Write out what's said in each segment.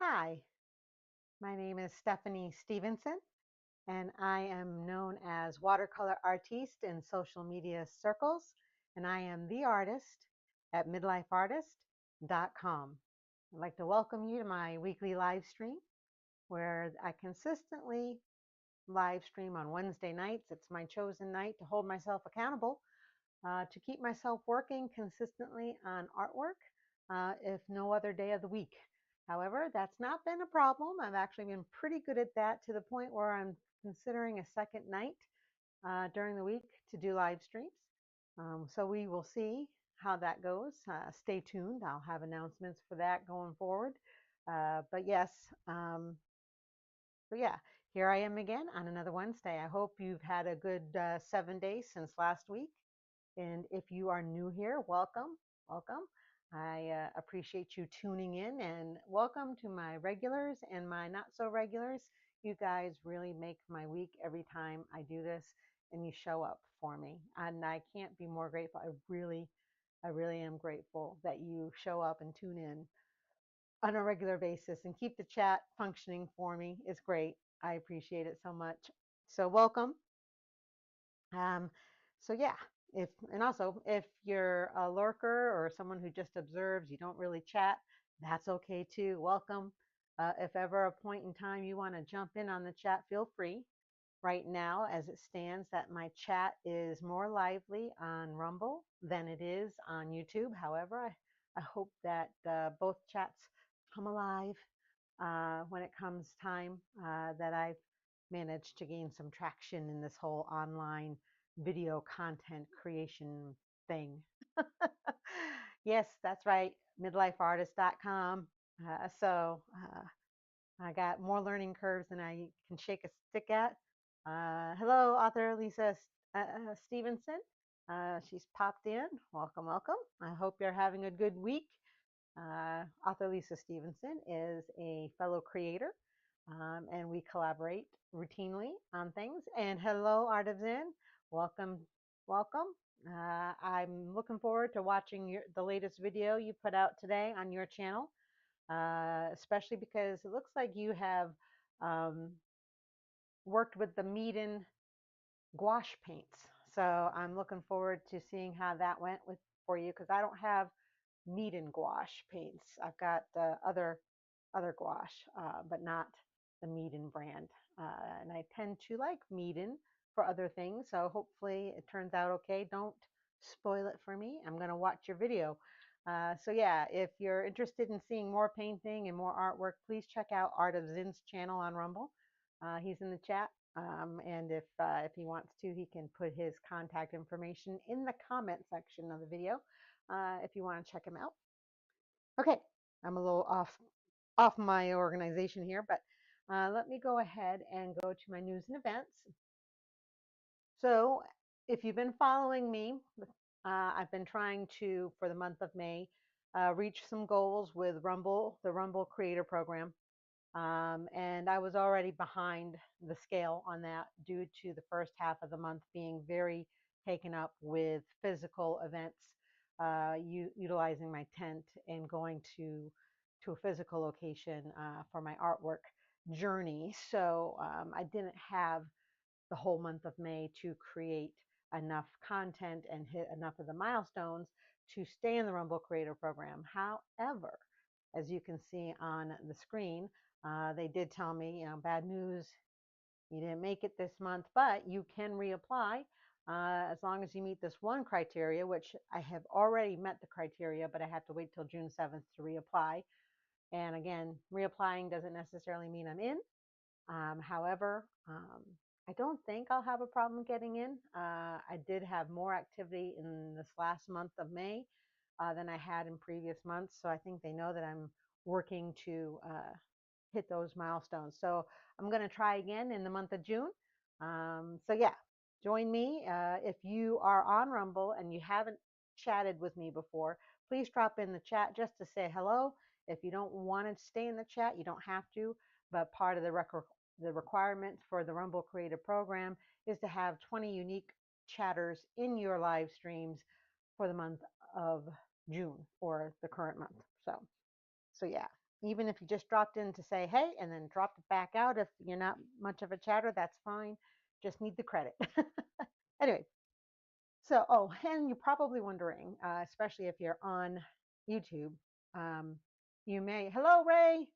Hi, my name is Stephanie Stevenson, and I am known as Watercolor Artiste in social media circles, and I am the artist at MidLifeArtist.com. I'd like to welcome you to my weekly live stream where I consistently live stream on Wednesday nights. It's my chosen night to hold myself accountable, to keep myself working consistently on artwork, if no other day of the week. However, that's not been a problem. I've actually been pretty good at that to the point where I'm considering a second night during the week to do live streams. So we will see how that goes. Stay tuned. I'll have announcements for that going forward. But yes, so yeah, here I am again on another Wednesday. I hope you've had a good 7 days since last week. And if you are new here, welcome, welcome. I appreciate you tuning in, and welcome to my regulars and my not so regulars. You guys really make my week every time I do this, and you show up for me. And I can't be more grateful. I really am grateful that you show up and tune in on a regular basis and keep the chat functioning for me. It's great. I appreciate it so much. So welcome. Um, so yeah, if and also if you're a lurker or someone who just observes, you don't really chat, that's okay too. Welcome. If ever a point in time you want to jump in on the chat, feel free. Right now, as it stands, that my chat is more lively on Rumble than it is on YouTube. However, I hope that both chats come alive when it comes time that I've managed to gain some traction in this whole online video content creation thing. Yes, that's right, midlifeartist.com. I got more learning curves than I can shake a stick at. Hello, author Lisa Stevenson. She's popped in. Welcome, welcome. I hope you're having a good week. Author Lisa Stevenson is a fellow creator, and we collaborate routinely on things. And hello, Artisan. Welcome, welcome. I'm looking forward to watching the latest video you put out today on your channel, especially because it looks like you have um, worked with the Meeden gouache paints. So I'm looking forward to seeing how that went for you, because I don't have Meeden gouache paints. I've got other gouache, but not the Meeden brand. And I tend to like Meeden for other things, so hopefully it turns out okay. Don't spoil it for me. I'm going to watch your video. So yeah, if you're interested in seeing more painting and more artwork, please check out Art of Zin's channel on Rumble. He's in the chat, and if he wants to, he can put his contact information in the comment section of the video if you want to check him out. Okay, I'm a little off my organization here, but let me go ahead and go to my news and events. So if you've been following me, I've been trying to, for the month of May, reach some goals with Rumble, the Rumble Creator Program. And I was already behind the scale on that due to the first half of the month being very taken up with physical events, utilizing my tent and going to a physical location for my artwork journey. So I didn't have the whole month of May to create enough content and hit enough of the milestones to stay in the Rumble Creator Program. However, as you can see on the screen, they did tell me, bad news, you didn't make it this month, but you can reapply as long as you meet this one criteria, which I have already met the criteria, but I have to wait till June 7th to reapply. And again, reapplying doesn't necessarily mean I'm in. However, I don't think I'll have a problem getting in. I did have more activity in this last month of May than I had in previous months. So I think they know that I'm working to hit those milestones. So I'm going to try again in the month of June. So yeah, join me. If you are on Rumble and you haven't chatted with me before, please drop in the chat just to say hello. If you don't want to stay in the chat, you don't have to. But part of the requirements for the Rumble Creator Program is to have 20 unique chatters in your live streams for the month of June or the current month. So yeah. Even if you just dropped in to say hey and then dropped it back out, if you're not much of a chatter, that's fine. Just need the credit. Anyway, so, oh, and you're probably wondering, especially if you're on YouTube, um, you may, hello, Ray,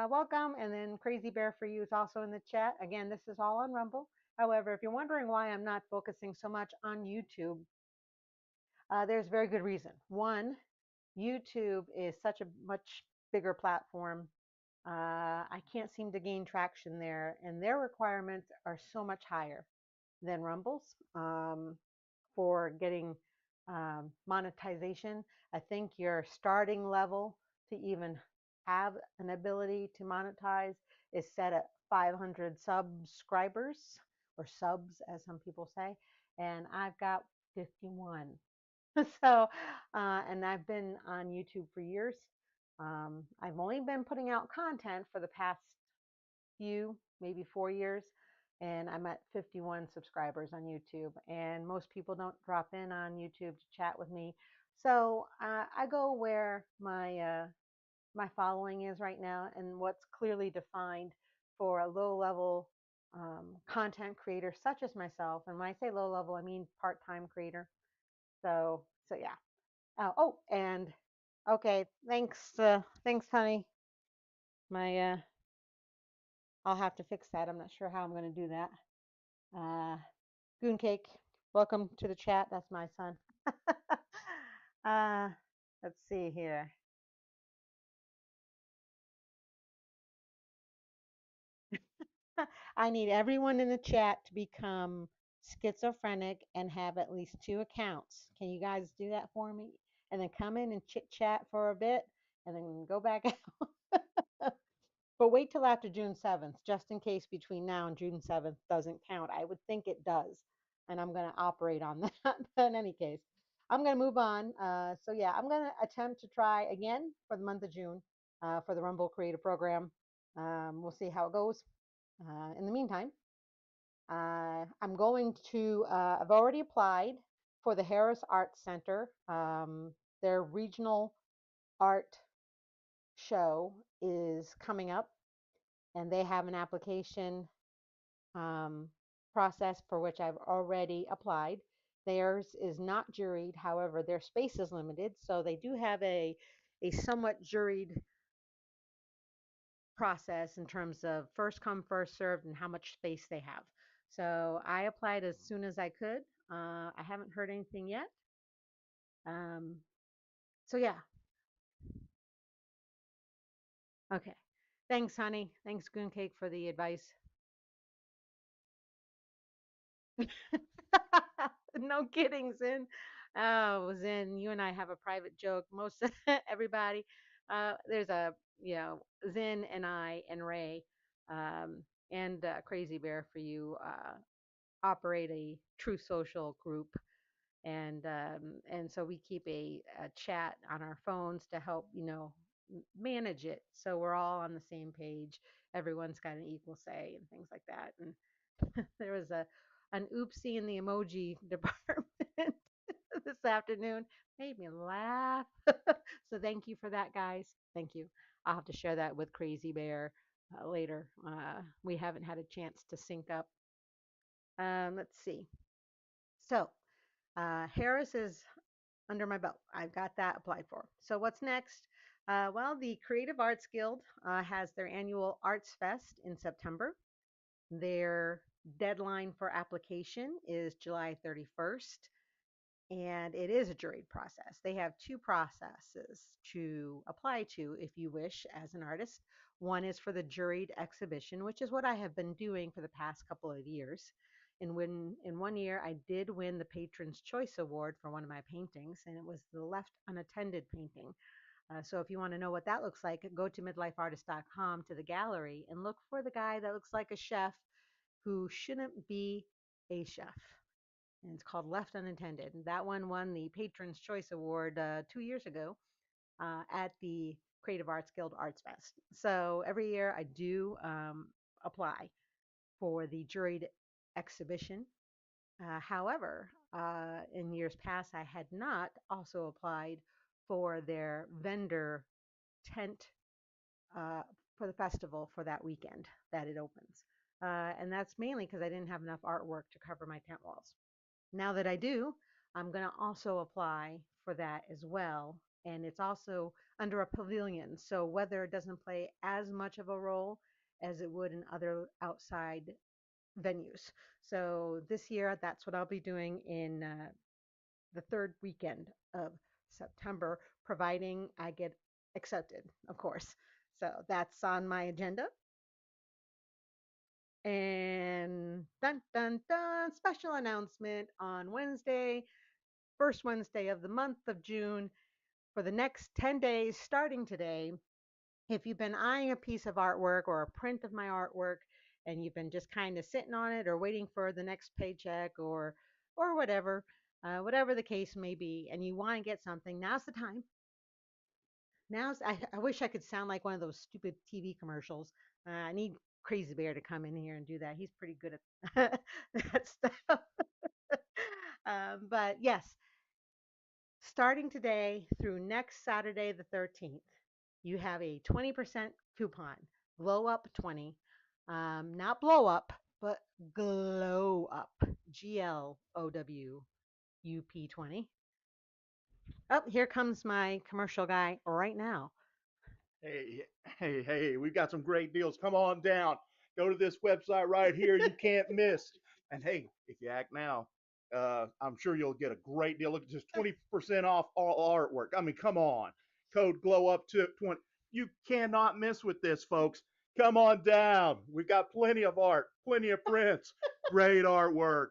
welcome. And then Crazy Bear for You is also in the chat. Again, this is all on Rumble. However, if you're wondering why I'm not focusing so much on YouTube, there's a very good reason. One, YouTube is such a much bigger platform. I can't seem to gain traction there, and their requirements are so much higher than Rumble's for getting monetization. I think your starting level to even have an ability to monetize is set at 500 subscribers, or subs, as some people say, and I've got 51. So, and I've been on YouTube for years. I've only been putting out content for the past few, maybe 4 years, and I'm at 51 subscribers on YouTube. And most people don't drop in on YouTube to chat with me, so I go where my following is right now, and what's clearly defined for a low level content creator such as myself. And when I say low level, I mean part time creator. So yeah. Oh, and okay, thanks, honey. My I'll have to fix that. I'm not sure how I'm going to do that. Uh, Goon Cake, welcome to the chat. That's my son. uh, let's see here. I need everyone in the chat to become schizophrenic and have at least 2 accounts. Can you guys do that for me? And then come in and chit chat for a bit and then go back out. But wait till after June 7th, just in case between now and June 7th doesn't count. I would think it does. And I'm going to operate on that. But in any case, I'm going to move on. So, yeah, I'm going to attempt to try again for the month of June for the Rumble Creator Program. We'll see how it goes. In the meantime, I'm going to, I've already applied for the Harris Arts Center. Their regional art show is coming up, and they have an application um, process for which I've already applied. Theirs is not juried, however, their space is limited, so they do have a somewhat juried process in terms of first come, first served, and how much space they have. So I applied as soon as I could. I haven't heard anything yet. Um, so yeah, okay. Thanks, honey. Thanks, Goon Cake, for the advice. No kidding, Zin. Oh, Zin, you and I have a private joke. Most everybody, there's a, you know, Zin and I and Ray, um, and Crazy Bear for You operate a True Social group, and so we keep a chat on our phones to help, manage it, so we're all on the same page. Everyone's got an equal say and things like that. And there was an oopsie in the emoji department this afternoon. Made me laugh. So thank you for that, guys. Thank you. I'll have to share that with Crazy Bear later. We haven't had a chance to sync up. Let's see. So Harris is under my belt. I've got that applied for. So what's next? Well, the Creative Arts Guild has their annual Arts Fest in September. Their deadline for application is July 31st, and it is a juried process. They have two processes to apply to if you wish as an artist. One is for the juried exhibition, which is what I have been doing for the past couple of years. And when in one year I did win the Patron's Choice Award for one of my paintings, and it was the Left Unattended painting. So if you want to know what that looks like, go to midlifeartist.com to the gallery and look for the guy that looks like a chef who shouldn't be a chef. And it's called Left Unintended. That one won the Patron's Choice Award 2 years ago at the Creative Arts Guild Arts Fest. So every year I do apply for the juried exhibition. However, in years past, I had not also applied for their vendor tent uh, for the festival for that weekend that it opens. And that's mainly because I didn't have enough artwork to cover my tent walls. Now that I do, I'm going to also apply for that as well. And it's also under a pavilion. So weather doesn't play as much of a role as it would in other outside venues. So this year, that's what I'll be doing in the third weekend of September, providing I get accepted, of course. So that's on my agenda. And dun dun dun, special announcement on Wednesday, first Wednesday of the month of June, for the next 10 days, starting today. If you've been eyeing a piece of artwork or a print of my artwork and you've been just kind of sitting on it or waiting for the next paycheck or whatever, whatever the case may be, and you want to get something, now's the time. I wish I could sound like one of those stupid TV commercials. I need Crazy Bear to come in here and do that. He's pretty good at that stuff. But yes, starting today through next Saturday, the 13th, you have a 20% coupon, Glow Up 20. Not blow up, but glow up. GLOWUP 20. Oh, here comes my commercial guy right now. Hey, hey, we've got some great deals. Come on down. Go to this website right here. You can't miss. And hey, if you act now, I'm sure you'll get a great deal. Look at just 20% off all artwork. I mean, come on. Code glow up to 20. You cannot miss with this, folks. Come on down. We've got plenty of art, plenty of prints, great artwork.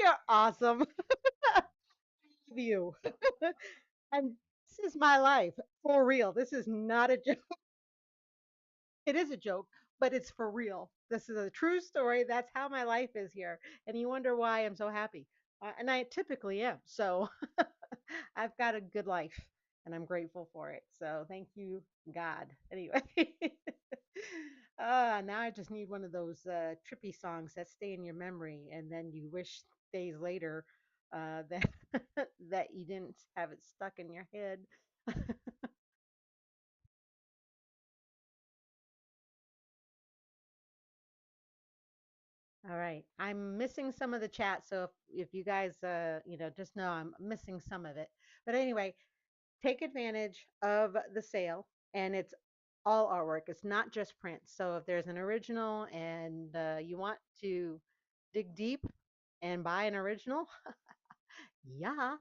You're awesome. You. And this is my life for real. This is not a joke. It is a joke, but it's for real. This is a true story. That's how my life is here. And you wonder why I'm so happy. And I typically am. So I've got a good life and I'm grateful for it. So thank you, God. Anyway, now I just need one of those trippy songs that stay in your memory and then you wish days later that that you didn't have it stuck in your head. All right. I'm missing some of the chat, so if you guys just know I'm missing some of it. But anyway, take advantage of the sale and it's all artwork. It's not just prints. So if there's an original and you want to dig deep and buy an original, yeah,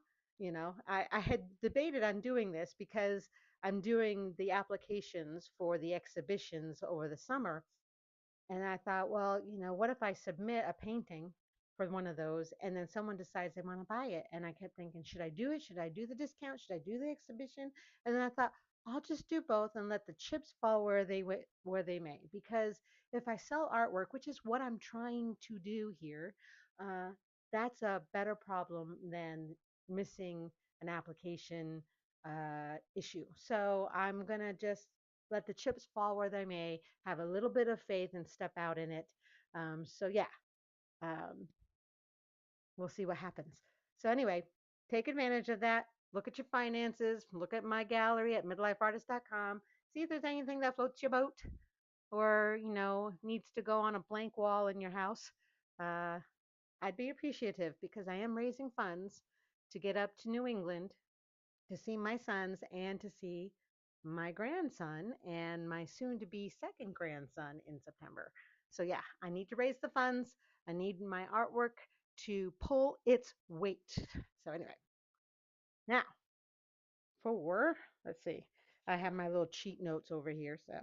I had debated on doing this because I'm doing the applications for the exhibitions over the summer and I thought, well, what if I submit a painting for one of those and then someone decides they want to buy it? And I kept thinking, should I do it? Should I do the discount? Should I do the exhibition? And then I thought, I'll just do both and let the chips fall where they may. Because if I sell artwork, which is what I'm trying to do here, uh, that's a better problem than missing an application issue. So I'm gonna just let the chips fall where they may, have a little bit of faith and step out in it. So yeah, um, we'll see what happens. So anyway, take advantage of that. Look at your finances. Look at my gallery at midlifeartist.com. See if there's anything that floats your boat or needs to go on a blank wall in your house. Uh, I'd be appreciative because I am raising funds to get up to New England to see my sons and to see my grandson and my soon to be second grandson in September. So, yeah, I need to raise the funds. I need my artwork to pull its weight. So, anyway, now for, let's see, I have my little cheat notes over here. So,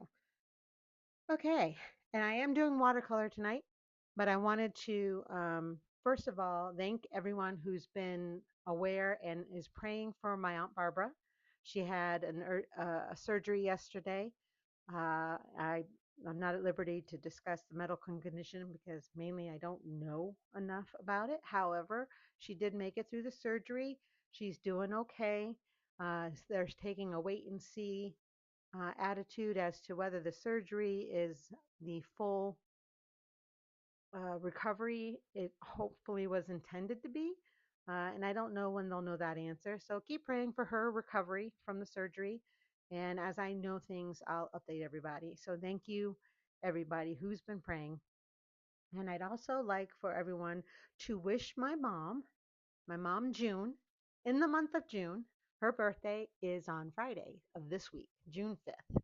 okay. And I am doing watercolor tonight, but I wanted to, first of all, thank everyone who's been aware and is praying for my Aunt Barbara. She had a surgery yesterday. I'm not at liberty to discuss the medical condition because mainly I don't know enough about it. However, she did make it through the surgery. She's doing okay. They're taking a wait and see attitude as to whether the surgery is the full recovery it hopefully was intended to be. And I don't know when they'll know that answer. So keep praying for her recovery from the surgery. And as I know things, I'll update everybody. So thank you, everybody who's been praying. And I'd also like for everyone to wish my mom June, in the month of June. Her birthday is on Friday of this week, June 5th.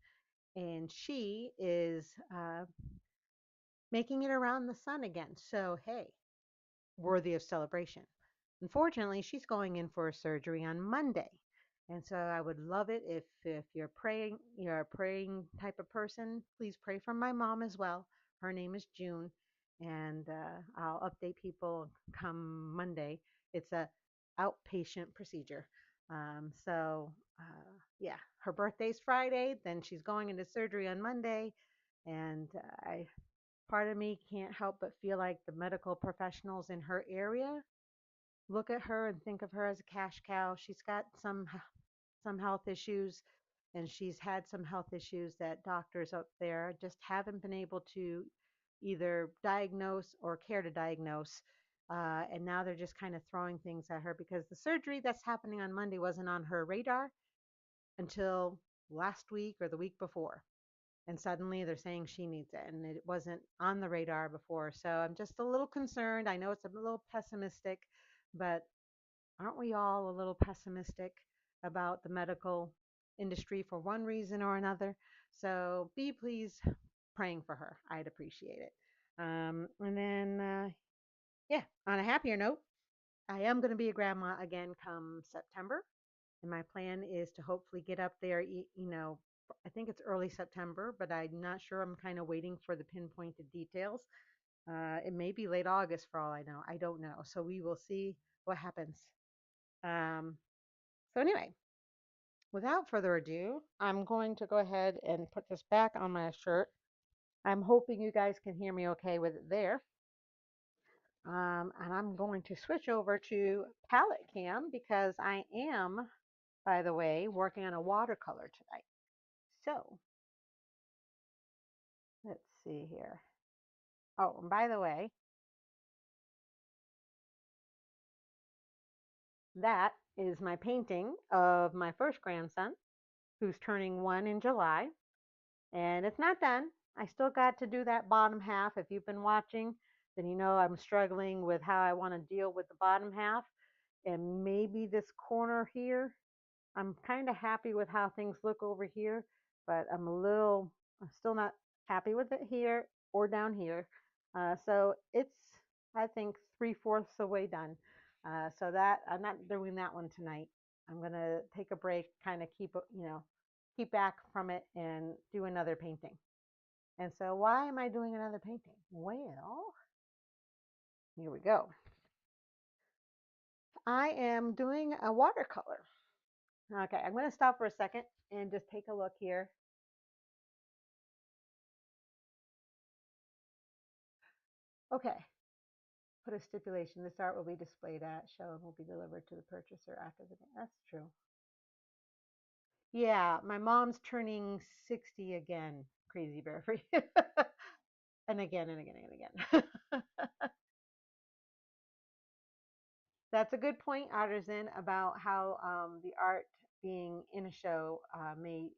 And she is making it around the sun again. So, hey, worthy of celebration. Unfortunately, she's going in for a surgery on Monday. And so I would love it if you're a praying type of person, please pray for my mom as well. Her name is June, and I'll update people come Monday. It's a outpatient procedure. Yeah, her birthday's Friday. Then she's going into surgery on Monday, and I part of me can't help but feel like the medical professionals in her area look at her and think of her as a cash cow. She's got some health issues, and she's had some health issues that doctors up there just haven't been able to either diagnose or care to diagnose. And now they're just kind of throwing things at her because the surgery that's happening on Monday wasn't on her radar until last week or the week before. And suddenly they're saying she needs it, and it wasn't on the radar before. So I'm just a little concerned. I know it's a little pessimistic, but aren't we all a little pessimistic about the medical industry for one reason or another? So be please praying for her. I'd appreciate it. Yeah, on a happier note, I am going to be a grandma again come September. And my plan is to hopefully get up there, I think it's early September, but I'm not sure. I'm kind of waiting for the pinpointed details. It may be late August for all I know. I don't know. So we will see what happens. Um, so, anyway, without further ado, I'm going to go ahead and put this back on my shirt. I'm hoping you guys can hear me okay with it there. And I'm going to switch over to palette cam because I am, by the way, working on a watercolor tonight. So let's see here. Oh, and by the way, that is my painting of my first grandson, who's turning 1 in July. And it's not done. I still got to do that bottom half. If you've been watching, then you know I'm struggling with how I want to deal with the bottom half. And maybe this corner here, I'm kind of happy with how things look over here, but I'm still not happy with it here or down here. So it's, I think, 3/4 the way done. So that I'm not doing that one tonight. I'm gonna take a break, kind of keep back from it and do another painting. And so why am I doing another painting? Well, here we go. I am doing a watercolor. Okay, I'm going to stop for a second and just take a look here. Okay, put a stipulation. This art will be displayed at show and will be delivered to the purchaser after the day. That's true. Yeah, my mom's turning 60 again. Crazy bear for you. And again and again and again. That's a good point, Artisan, about how the art being in a show may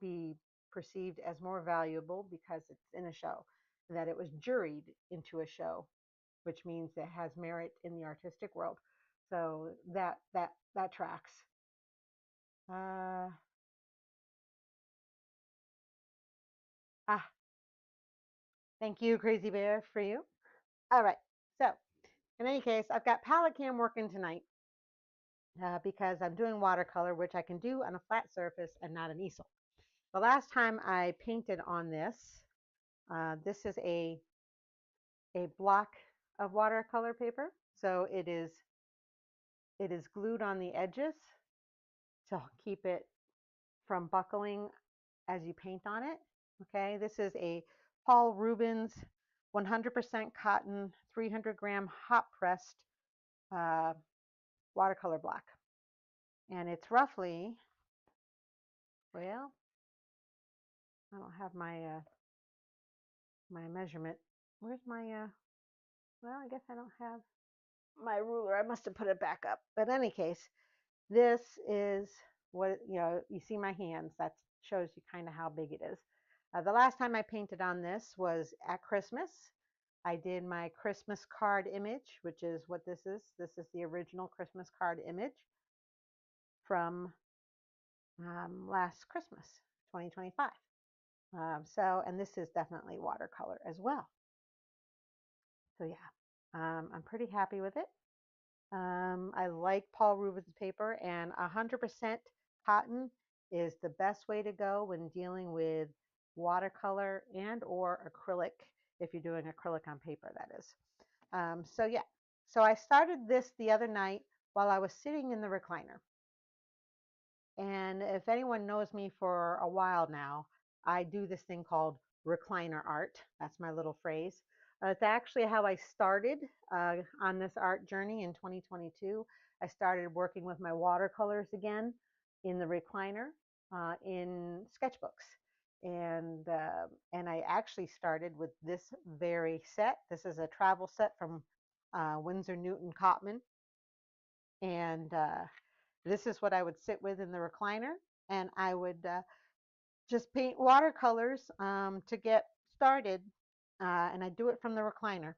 be perceived as more valuable because it's in a show, that it was juried into a show, which means it has merit in the artistic world. So that tracks. Uh, ah, Thank you, Crazy Bear, for you. All right. So in any case, I've got palette cam working tonight because I'm doing watercolor, which I can do on a flat surface and not an easel. The last time I painted on this is a block of watercolor paper. So it is glued on the edges to keep it from buckling as you paint on it. Okay, this is a Paul Rubens 100% cotton 300-gram hot pressed uh, watercolor block. And it's roughly, well, I don't have my measurement. Where's well, I guess I don't have my ruler. I must have put it back up. But in any case, this is what, you see my hands. That shows you kind of how big it is. The last time I painted on this was at Christmas. I did my Christmas card image, which is what this is. This is the original Christmas card image from last Christmas, 2025. And this is definitely watercolor as well. So yeah, I'm pretty happy with it. I like Paul Rubens paper, and 100% cotton is the best way to go when dealing with watercolor and or acrylic, if you're doing acrylic on paper, that is. So yeah, so I started this the other night while I was sitting in the recliner. And if anyone knows me for a while now, I do this thing called recliner art. That's my little phrase. It's actually how I started on this art journey in 2022. I started working with my watercolors again in the recliner in sketchbooks. And I actually started with this very set. This is a travel set from Winsor Newton Cotman. And this is what I would sit with in the recliner, and I would just paint watercolors to get started, and I do it from the recliner.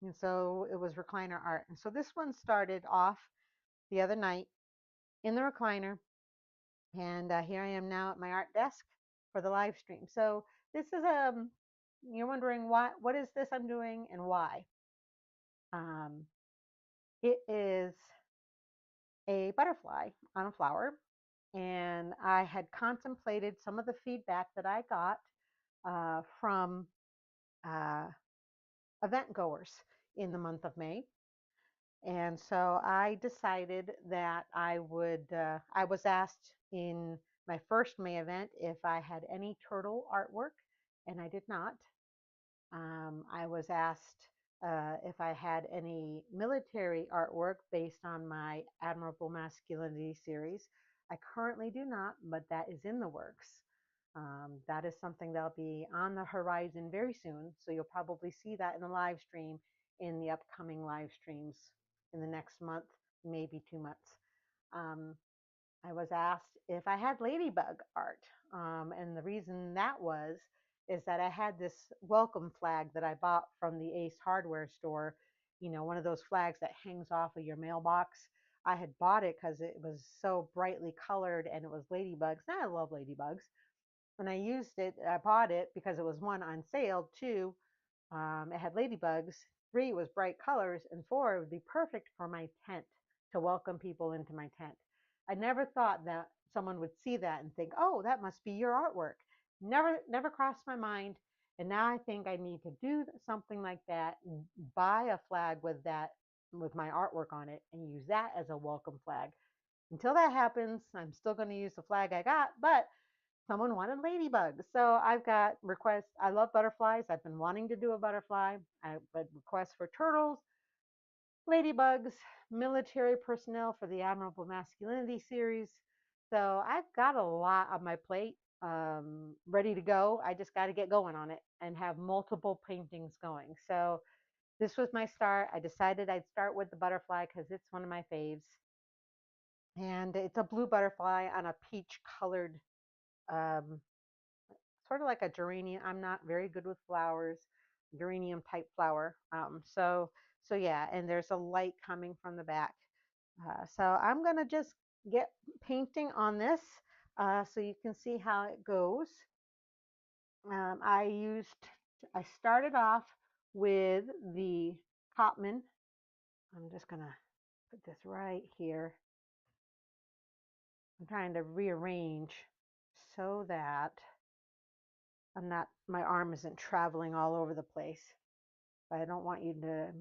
And so it was recliner art. And so this one started off the other night in the recliner, and here I am now at my art desk for the live stream. So this is you're wondering what is this I'm doing and why? Um, it is a butterfly on a flower, and I had contemplated some of the feedback that I got from uh, event goers in the month of May. And so I decided that I was asked in my first May event if I had any turtle artwork, and I did not. I was asked if I had any military artwork based on my Admirable Masculinity series. I currently do not, but that is in the works. That is something that'll be on the horizon very soon. So you'll probably see that in the live stream in the upcoming live streams in the next month, maybe 2 months. Um, I was asked if I had ladybug art. And the reason that was is that I had this welcome flag that I bought from the Ace Hardware store, one of those flags that hangs off of your mailbox. I had bought it because it was so brightly colored and it was ladybugs. And I love ladybugs. When I used it, I bought it because it was one on sale, two, it had ladybugs, three was bright colors, and four, it would be perfect for my tent to welcome people into my tent. I never thought that someone would see that and think, oh, that must be your artwork. Never crossed my mind. And now I think I need to do something like that, buy a flag with that, with my artwork on it, and use that as a welcome flag. Until that happens, I'm still going to use the flag I got, but someone wanted ladybugs. So I've got requests. I love butterflies. I've been wanting to do a butterfly. I've got requests for turtles, ladybugs, military personnel for the Admirable Masculinity series. So I've got a lot on my plate ready to go. I just got to get going on it and have multiple paintings going. So this was my start. I decided I'd start with the butterfly because it's one of my faves. And it's a blue butterfly on a peach colored um, sort of like a geranium. I'm not very good with flowers, geranium type flower. So yeah, and there's a light coming from the back. So I'm gonna just get painting on this so you can see how it goes. I started off with the Cotman. I'm just gonna put this right here. I'm trying to rearrange so that my arm isn't traveling all over the place. But I don't want you to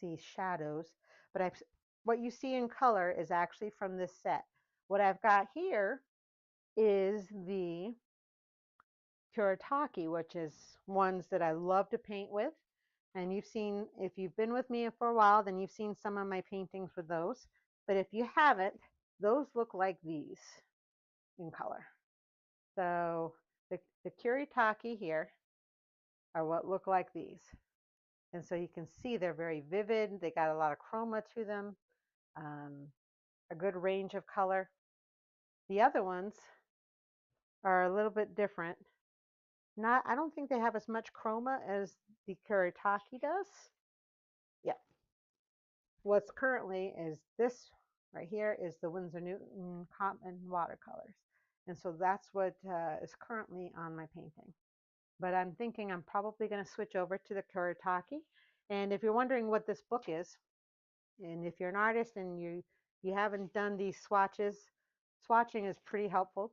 see shadows. But what you see in color is actually from this set. What I've got here is the Kuretake, which is ones that I love to paint with. And if you've been with me for a while, then you've seen some of my paintings with those. But if you haven't, those look like these in color. So the Kuretake here are what look like these. And so you can see they're very vivid. They got a lot of chroma to them, a good range of color. The other ones are a little bit different. Not, I don't think they have as much chroma as the Kuretake does. Yeah. What's currently is this right here is the Winsor Newton Common watercolors. And so that's what is currently on my painting. But I'm thinking I'm probably going to switch over to the Kuretake. And if you're wondering what this book is, and if you're an artist and you haven't done these swatches, swatching is pretty helpful.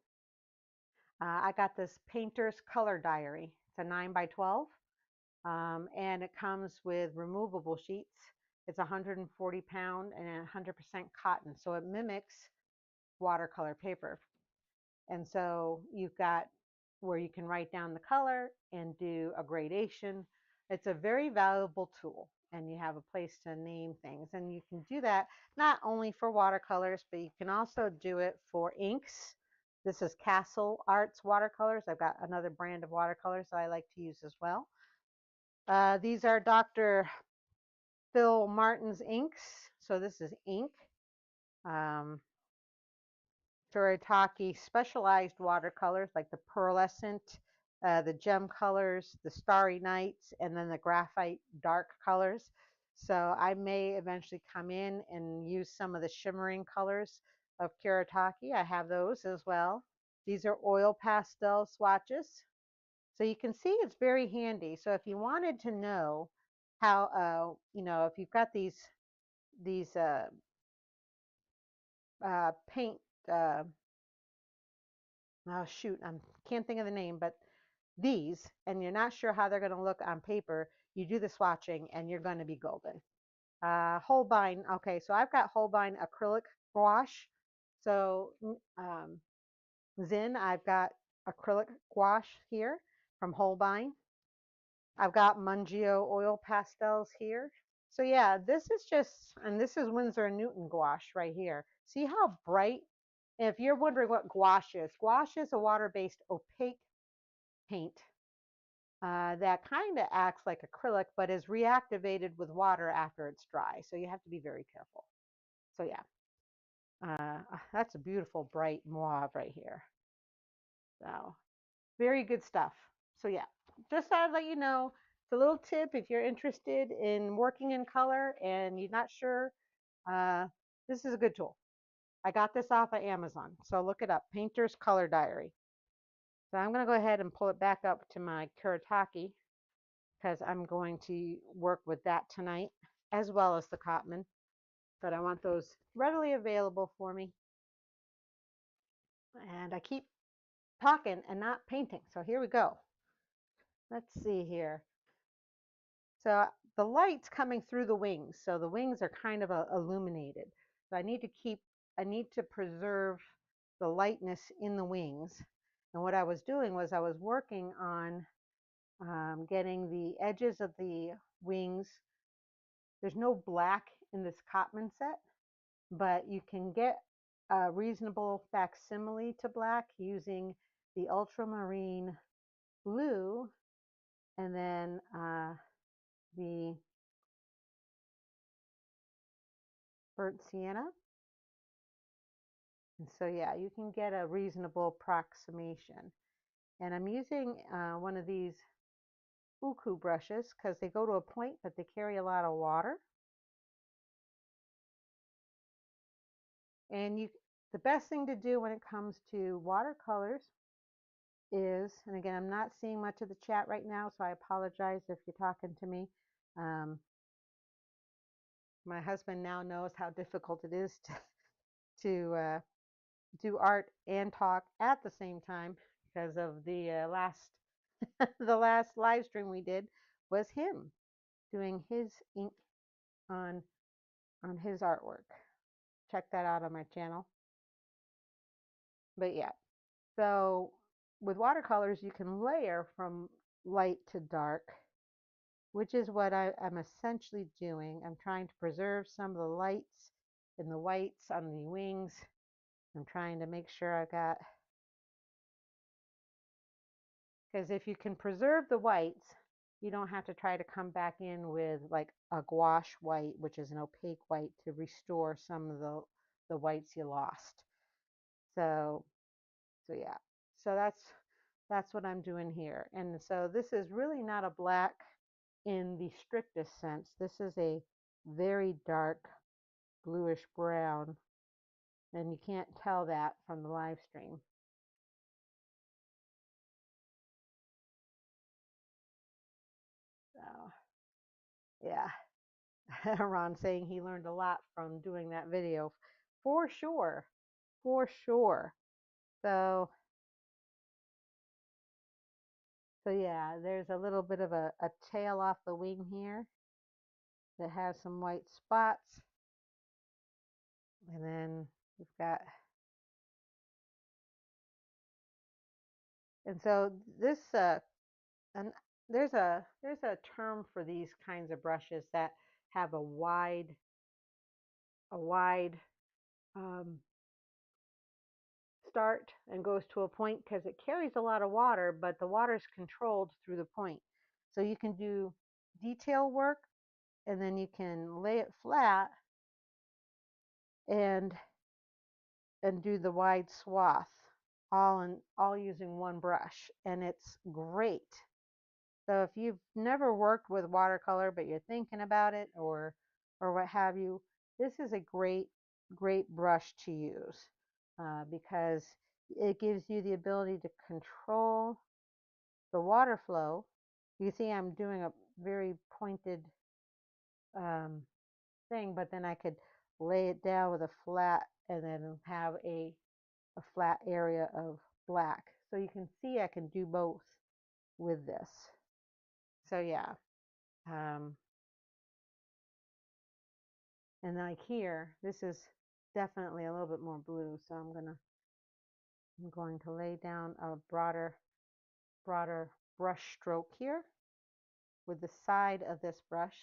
I got this painter's color diary. It's a 9 by 12, and it comes with removable sheets. It's 140 pound and 100% cotton, so it mimics watercolor paper. And so you've got where you can write down the color and do a gradation. It's a very valuable tool, and you have a place to name things. And you can do that not only for watercolors, but you can also do it for inks. This is Castle Arts watercolors. I've got another brand of watercolors that I like to use as well. These are Dr. Phil Martin's inks. So this is ink. Um, Kuretake specialized watercolors like the pearlescent, the gem colors, the starry nights, and then the graphite dark colors. So I may eventually come in and use some of the shimmering colors of Kuretake. I have those as well. These are oil pastel swatches. So you can see it's very handy. So if you wanted to know how, if you've got these paint, uh, oh shoot, I can't think of the name, but these, and you're not sure how they're going to look on paper, you do the swatching and you're going to be golden. Holbein, okay, so I've got Holbein acrylic gouache. So Zin, I've got acrylic gouache here from Holbein. I've got Mungio oil pastels here. So yeah, this is just, and this is Winsor & Newton gouache right here. See how bright? If you're wondering what gouache is a water-based opaque paint that kind of acts like acrylic, but is reactivated with water after it's dry. So you have to be very careful. So yeah, that's a beautiful bright mauve right here. So very good stuff. So yeah, just thought I'd let you know. It's a little tip if you're interested in working in color and you're not sure. Uh, this is a good tool. I got this off of Amazon, so look it up. Painter's Color Diary. So I'm going to go ahead and pull it back up to my Kuretake because I'm going to work with that tonight as well as the Cotman. But I want those readily available for me. And I keep talking and not painting. So here we go. Let's see here. So the light's coming through the wings. So the wings are kind of illuminated. So I need to preserve the lightness in the wings. And what I was doing was I was working on getting the edges of the wings. There's no black in this Cotman set, but you can get a reasonable facsimile to black using the ultramarine blue and then the burnt sienna. And so yeah, you can get a reasonable approximation. And I'm using one of these uku brushes because they go to a point, but they carry a lot of water. And the best thing to do when it comes to watercolors is, and again, I'm not seeing much of the chat right now, so I apologize if you're talking to me. My husband now knows how difficult it is to do art and talk at the same time because of the last the last live stream we did was him doing his ink on his artwork. Check that out on my channel. But yeah, so with watercolors you can layer from light to dark, which is what I'm essentially doing. I'm trying to preserve some of the lights and the whites on the wings. I'm trying to make sure I got, because if you can preserve the whites, you don't have to try to come back in with like a gouache white, which is an opaque white, to restore some of the whites you lost. So, so yeah. So that's what I'm doing here. And so this is really not a black in the strictest sense. This is a very dark bluish brown, and you can't tell that from the live stream. So, yeah. Ron saying he learned a lot from doing that video. For sure. For sure. So, so yeah, there's a little bit of a tail off the wing here that has some white spots. And then we've got, and so this, and there's a term for these kinds of brushes that have a wide um, start and goes to a point because it carries a lot of water, but the water is controlled through the point. So you can do detail work, and then you can lay it flat and do the wide swath all using one brush, and it's great. So if you've never worked with watercolor but you're thinking about it, or what have you, this is a great brush to use because it gives you the ability to control the water flow. You see I'm doing a very pointed um, thing, but then I could lay it down with a flat and then have a flat area of black. So you can see I can do both with this. So yeah. Um, and like here, this is definitely a little bit more blue. So I'm going to lay down a broader brush stroke here with the side of this brush.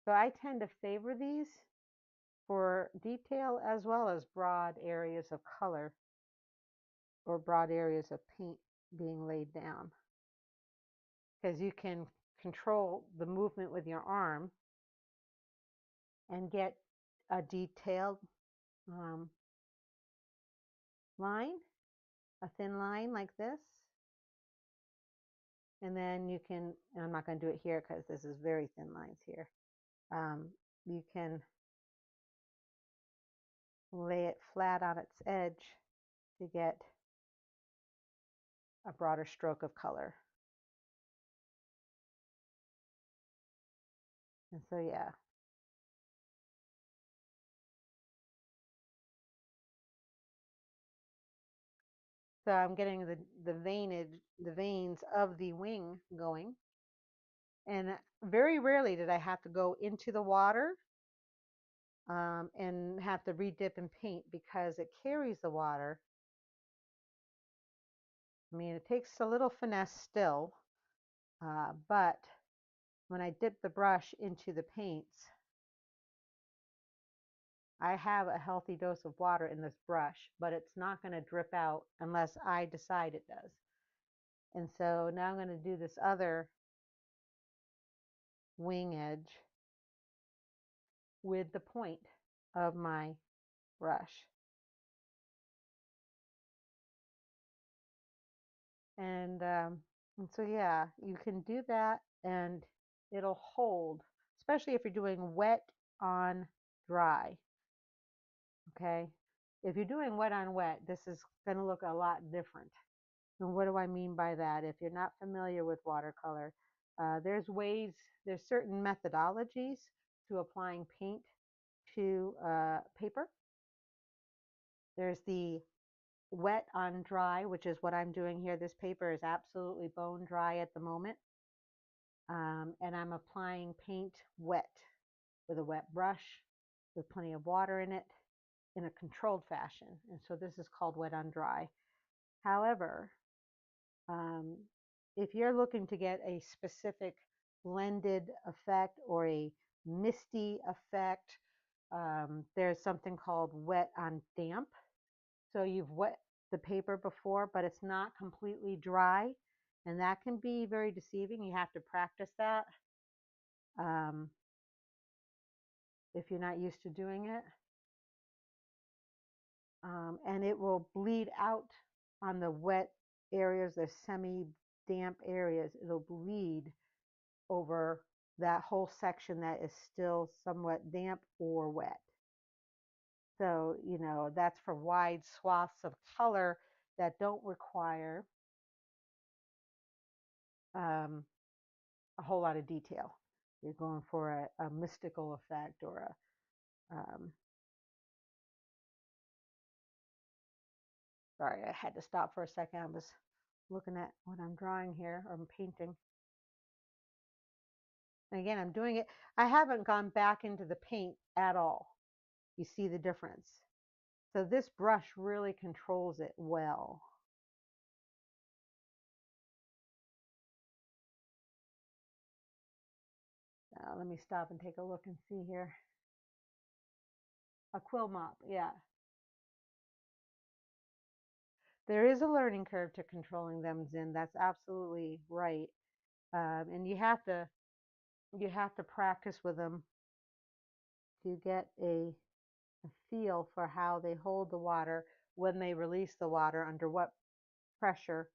So I tend to favor these for detail as well as broad areas of color or broad areas of paint being laid down, because you can control the movement with your arm and get a detailed um, line, a thin line like this. And then you can, and I'm not going to do it here because this is very thin lines here. You can lay it flat on its edge to get a broader stroke of color. And so, yeah. So I'm getting the veins of the wing going. And very rarely did I have to go into the water and have to re-dip in paint because it carries the water. I mean, it takes a little finesse still, but when I dip the brush into the paints, I have a healthy dose of water in this brush, but it's not going to drip out unless I decide it does. And so now I'm going to do this other wing edge with the point of my brush. And so, yeah, you can do that and it'll hold, especially if you're doing wet on dry. Okay. If you're doing wet on wet, this is going to look a lot different. And what do I mean by that? If you're not familiar with watercolor, there's certain methodologies to applying paint to paper. There's the wet on dry, which is what I'm doing here. This paper is absolutely bone dry at the moment. And I'm applying paint wet with a wet brush with plenty of water in it in a controlled fashion. And so this is called wet on dry. However, um, if you're looking to get a specific blended effect or a misty effect, there's something called wet on damp. So you've wet the paper before, but it's not completely dry. And that can be very deceiving. You have to practice that um, if you're not used to doing it. and it will bleed out on the wet areas, the semi-damp areas. It'll bleed over that whole section that is still somewhat damp or wet. So, that's for wide swaths of color that don't require um, a whole lot of detail. You're going for a mystical effect or sorry, I had to stop for a second. I was looking at what I'm drawing here, or I'm painting. And again, I'm doing it. I haven't gone back into the paint at all. You see the difference. So this brush really controls it well. Let me stop and take a look and see here. A quill mop, yeah. There is a learning curve to controlling them, Zin. That's absolutely right. And you have to practice with them to get a feel for how they hold the water when they release the water, under what pressure.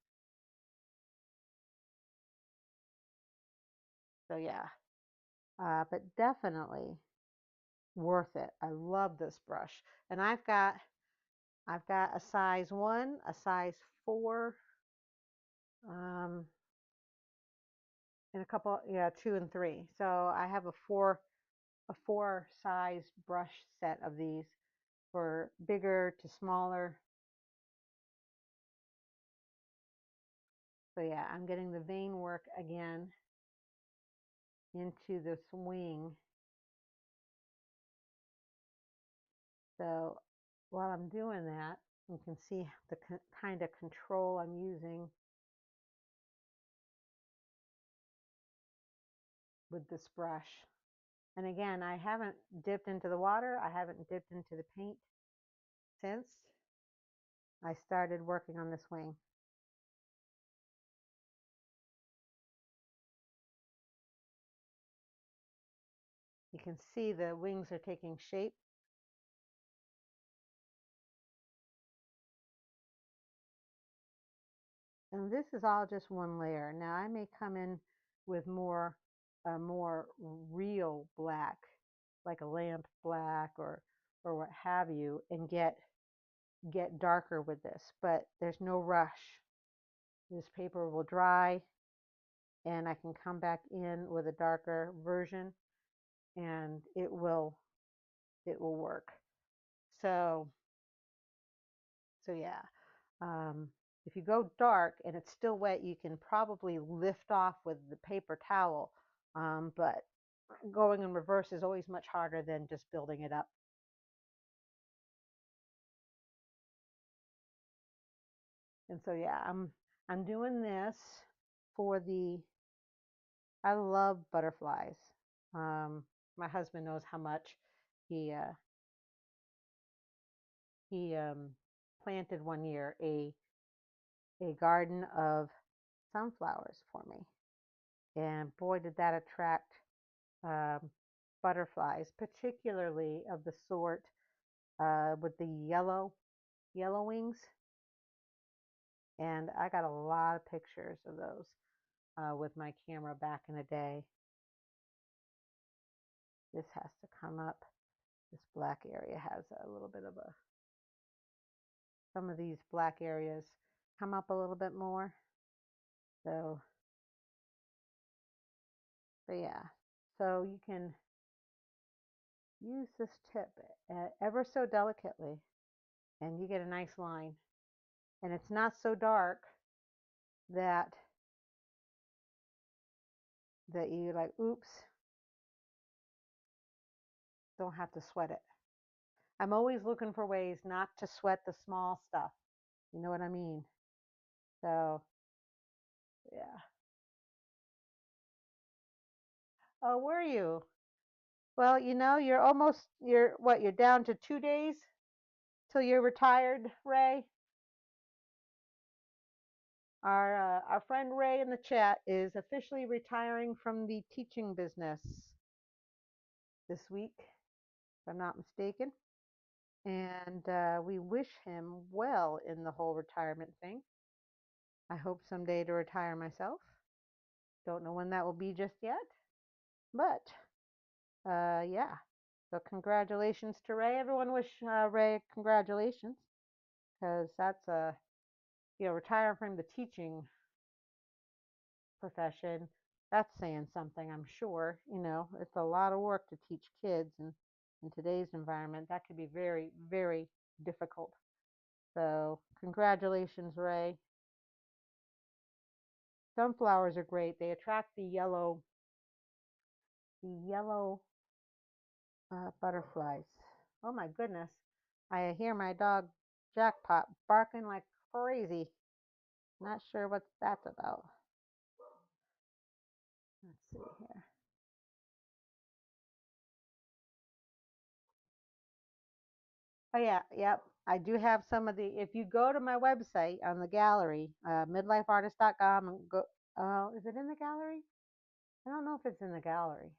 So yeah, but definitely worth it. I love this brush, and I've got a size 1, a size 4, um, and a couple, yeah, 2 and 3. So I have a four size brush set of these for bigger to smaller. So yeah, I'm getting the vein work again into this wing. So while I'm doing that, you can see the kind of control I'm using with this brush. And again, I haven't dipped into the water. I haven't dipped into the paint since I started working on this wing. You can see the wings are taking shape. And this is all just one layer. Now I may come in with a more real black, like a lamp black or what have you, and get darker with this, but there's no rush. This paper will dry and I can come back in with a darker version and it will work. So yeah. Um, if you go dark and it's still wet, you can probably lift off with the paper towel. But going in reverse is always much harder than just building it up. And so yeah, I'm doing this for the I love butterflies. Um, my husband knows how much. He planted one year a garden of sunflowers for me, and boy, did that attract um, butterflies, particularly of the sort with the yellow wings. And I got a lot of pictures of those with my camera back in the day. This has to come up. This black area has a little bit of some of these black areas come up a little bit more. So, but yeah, so you can use this tip ever so delicately and you get a nice line. And it's not so dark that you like, oops, don't have to sweat it. I'm always looking for ways not to sweat the small stuff. You know what I mean? So, yeah. Oh, were you? Well, you're down to 2 days till you're retired, Ray. Our friend Ray in the chat is officially retiring from the teaching business this week, if I'm not mistaken. And we wish him well in the whole retirement thing. I hope someday to retire myself. Don't know when that will be just yet, but yeah. So congratulations to Ray. Everyone wish Ray congratulations, because that's retiring from the teaching profession. That's saying something, I'm sure. It's a lot of work to teach kids, and in today's environment, that could be very, very difficult. So congratulations, Ray. Sunflowers are great. They attract the yellow butterflies. Oh my goodness. I hear my dog Jackpot barking like crazy. Not sure what that's about. Let's see here. Oh yeah, yep. I do have some of the. If you go to my website on the gallery, midlifeartist.com, and go. Is it in the gallery? I don't know if it's in the gallery.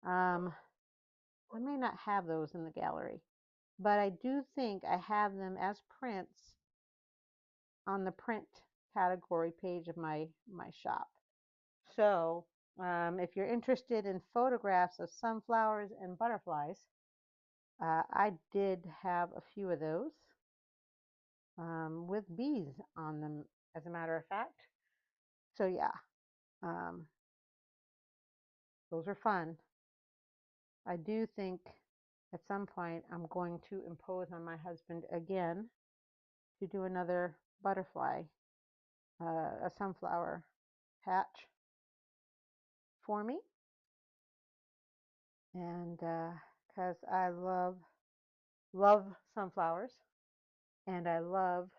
Um, I may not have those in the gallery, but I do think I have them as prints on the print category page of my shop. So if you're interested in photographs of sunflowers and butterflies, I did have a few of those with bees on them, as a matter of fact. So yeah, um, those are fun. I do think at some point I'm going to impose on my husband again to do another butterfly, a sunflower patch for me. And because I love sunflowers, and I love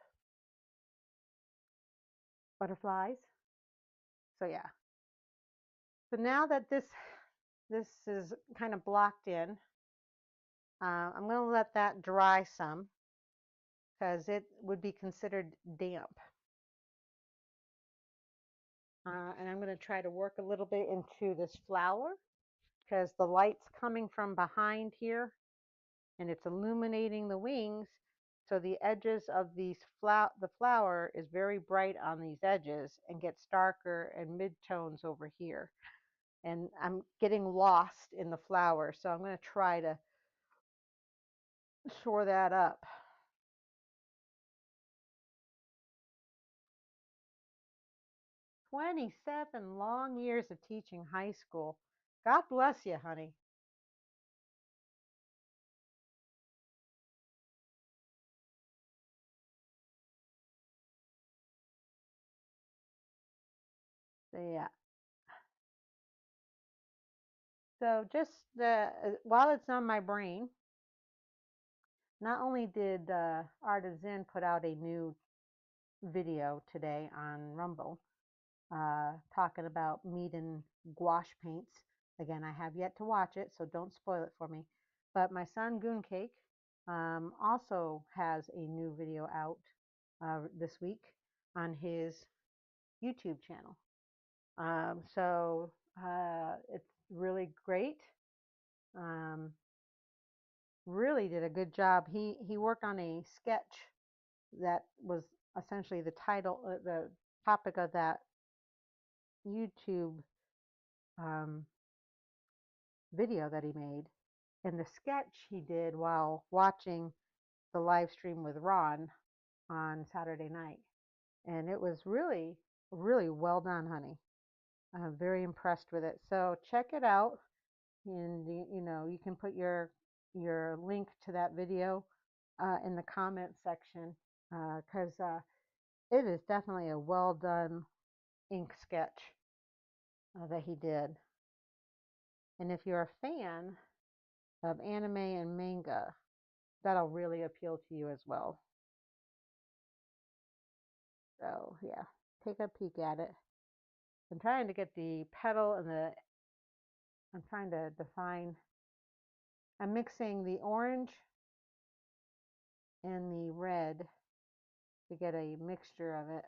butterflies. So yeah. So now that this is kind of blocked in, I'm going to let that dry some because it would be considered damp. And I'm going to try to work a little bit into this flower because the light's coming from behind here and it's illuminating the wings. So the edges of the flower is very bright on these edges and gets darker and midtones over here. And I'm getting lost in the flower, so I'm going to try to shore that up. 27 long years of teaching high school. God bless you, honey. So yeah. So just while it's on my brain, not only did Artisan put out a new video today on Rumble, talking about meat and gouache paints. Again, I have yet to watch it, so don't spoil it for me. But my son Gooncake also has a new video out this week on his YouTube channel. So it's really great. Um, really did a good job. He worked on a sketch that was essentially the topic of that YouTube um, video that he made. And the sketch he did while watching the live stream with Ron on Saturday night. And it was really, really well done, honey. I'm very impressed with it. So check it out. And you can put your link to that video in the comment section because it is definitely a well done ink sketch that he did. And if you're a fan of anime and manga, that'll really appeal to you as well. So yeah, take a peek at it. I'm trying to get the petal and I'm trying to define, I'm mixing the orange and the red to get a mixture of it.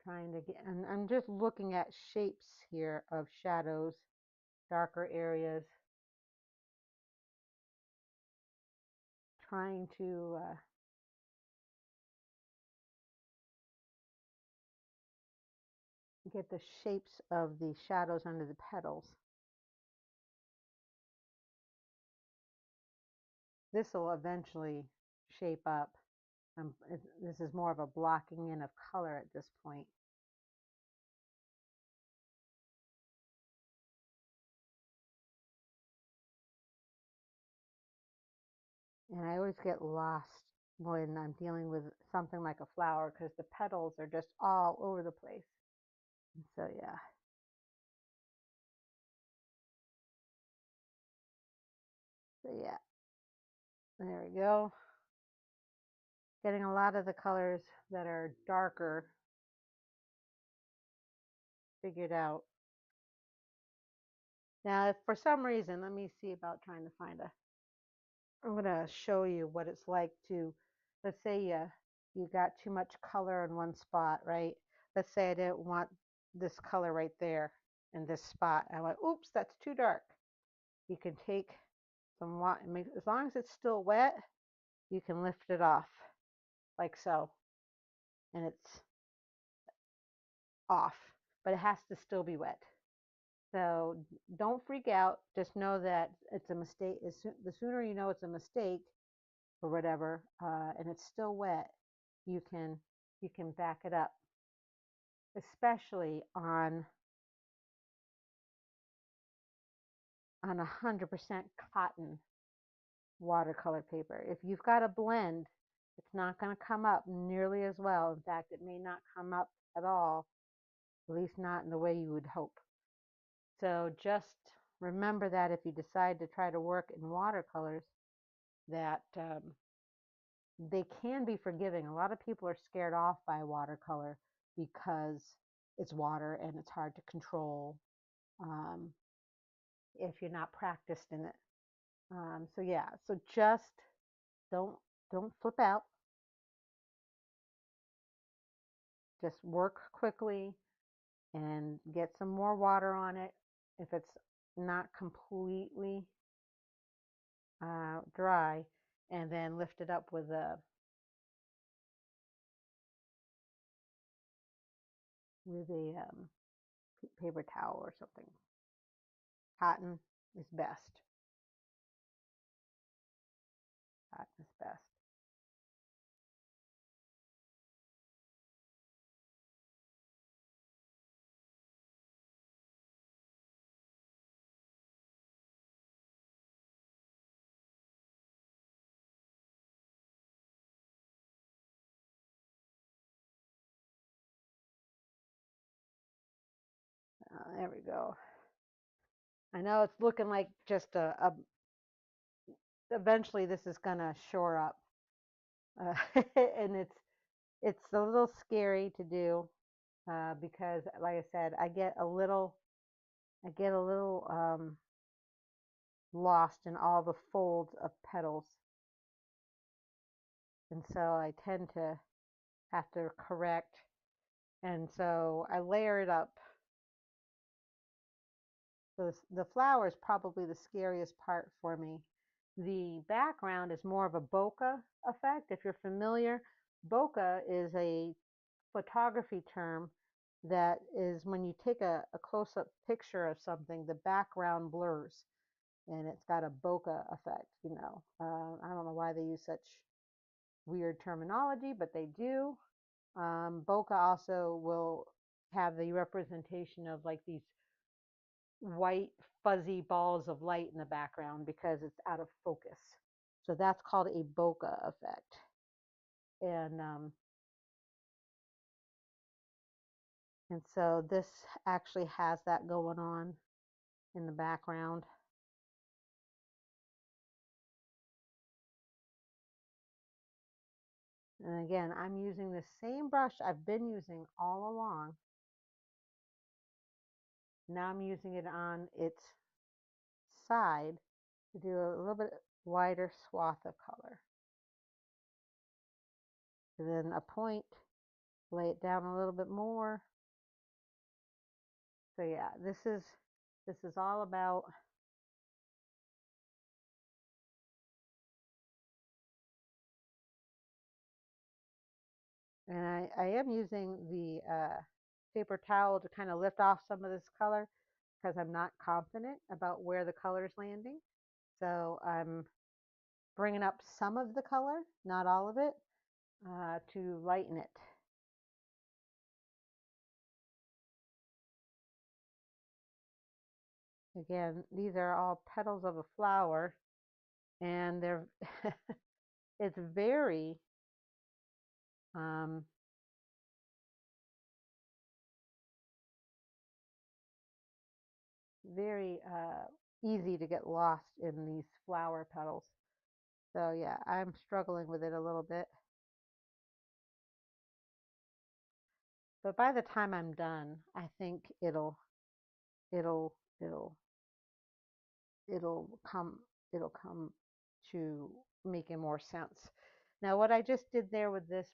trying to get, and I'm just looking at shapes here of shadows, darker areas, trying to get the shapes of the shadows under the petals. This will eventually shape up. This is more of a blocking in of color at this point. And I always get lost when I'm dealing with something like a flower because the petals are just all over the place. And so yeah. So yeah, there we go. Getting a lot of the colors that are darker figured out. Now, if for some reason, let me see about trying to find a, I'm going to show you what it's like to, let's say you got too much color in one spot, right? Let's say I didn't want this color right there in this spot. I went, oops, that's too dark. You can take some water, as long as it's still wet, you can lift it off like so, and it's off, but it has to still be wet. So don't freak out. Just know that it's a mistake. The sooner you know it's a mistake or whatever, and it's still wet, you can back it up, especially on 100% cotton watercolor paper. If you've got a blend, it's not going to come up nearly as well. In fact, it may not come up at all, at least not in the way you would hope. So just remember that if you decide to try to work in watercolors, that they can be forgiving. A lot of people are scared off by watercolor because it's water and it's hard to control if you're not practiced in it. So yeah, so just don't flip out. Just work quickly and get some more water on it. If it's not completely dry, and then lift it up with a paper towel or something. Cotton is best. Cotton is best. There we go. I know it's looking like just eventually this is gonna shore up, and it's a little scary to do because, like I said, I get a little lost in all the folds of petals, and so I tend to have to correct, and so I layer it up. So the flower is probably the scariest part for me. The background is more of a bokeh effect. If you're familiar, bokeh is a photography term that is when you take a close-up picture of something, the background blurs, and it's got a bokeh effect. I don't know why they use such weird terminology, but they do. Bokeh also will have the representation of like these white fuzzy balls of light in the background because it's out of focus. So that's called a bokeh effect. And so this actually has that going on in the background. And again, I'm using the same brush I've been using all along. Now I'm using it on its side to do a little bit wider swath of color. And then a point lay it down a little bit more. So yeah, this is all about, and I am using the paper towel to kind of lift off some of this color because I'm not confident about where the color is landing. So I'm bringing up some of the color, not all of it, to lighten it. Again, these are all petals of a flower, and they're it's um, very easy to get lost in these flower petals. So yeah, I'm struggling with it a little bit. But by the time I'm done, I think it'll it'll it'll come it'll come to making more sense. Now what I just did there with this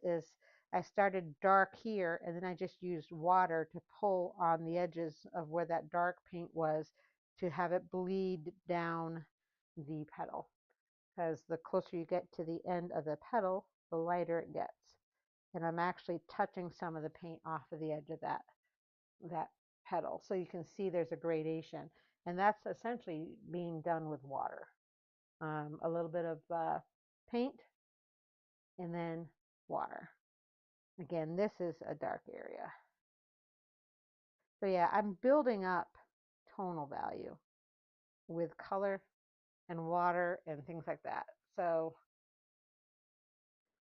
is I started dark here and then I just used water to pull on the edges of where that dark paint was to have it bleed down the petal, because the closer you get to the end of the petal, the lighter it gets. And I'm actually touching some of the paint off of the edge of that petal. So you can see there's a gradation. And that's essentially being done with water. A little bit of paint and then water. Again, this is a dark area. So yeah, I'm building up tonal value with color and water and things like that. So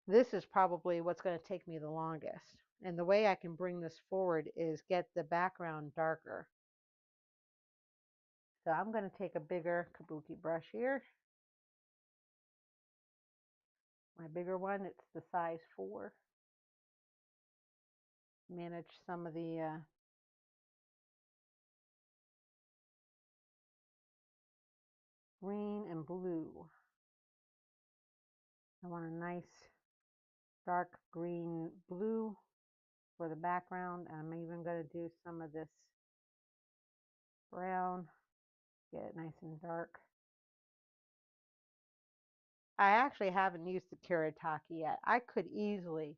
this is probably what's going to take me the longest. And the way I can bring this forward is get the background darker. So I'm going to take a bigger kabuki brush here. My bigger one, it's the size 4. Manage some of the green and blue. I want a nice dark green blue for the background. I'm even going to do some of this brown, get it nice and dark. I actually haven't used the Kuretake yet. I could easily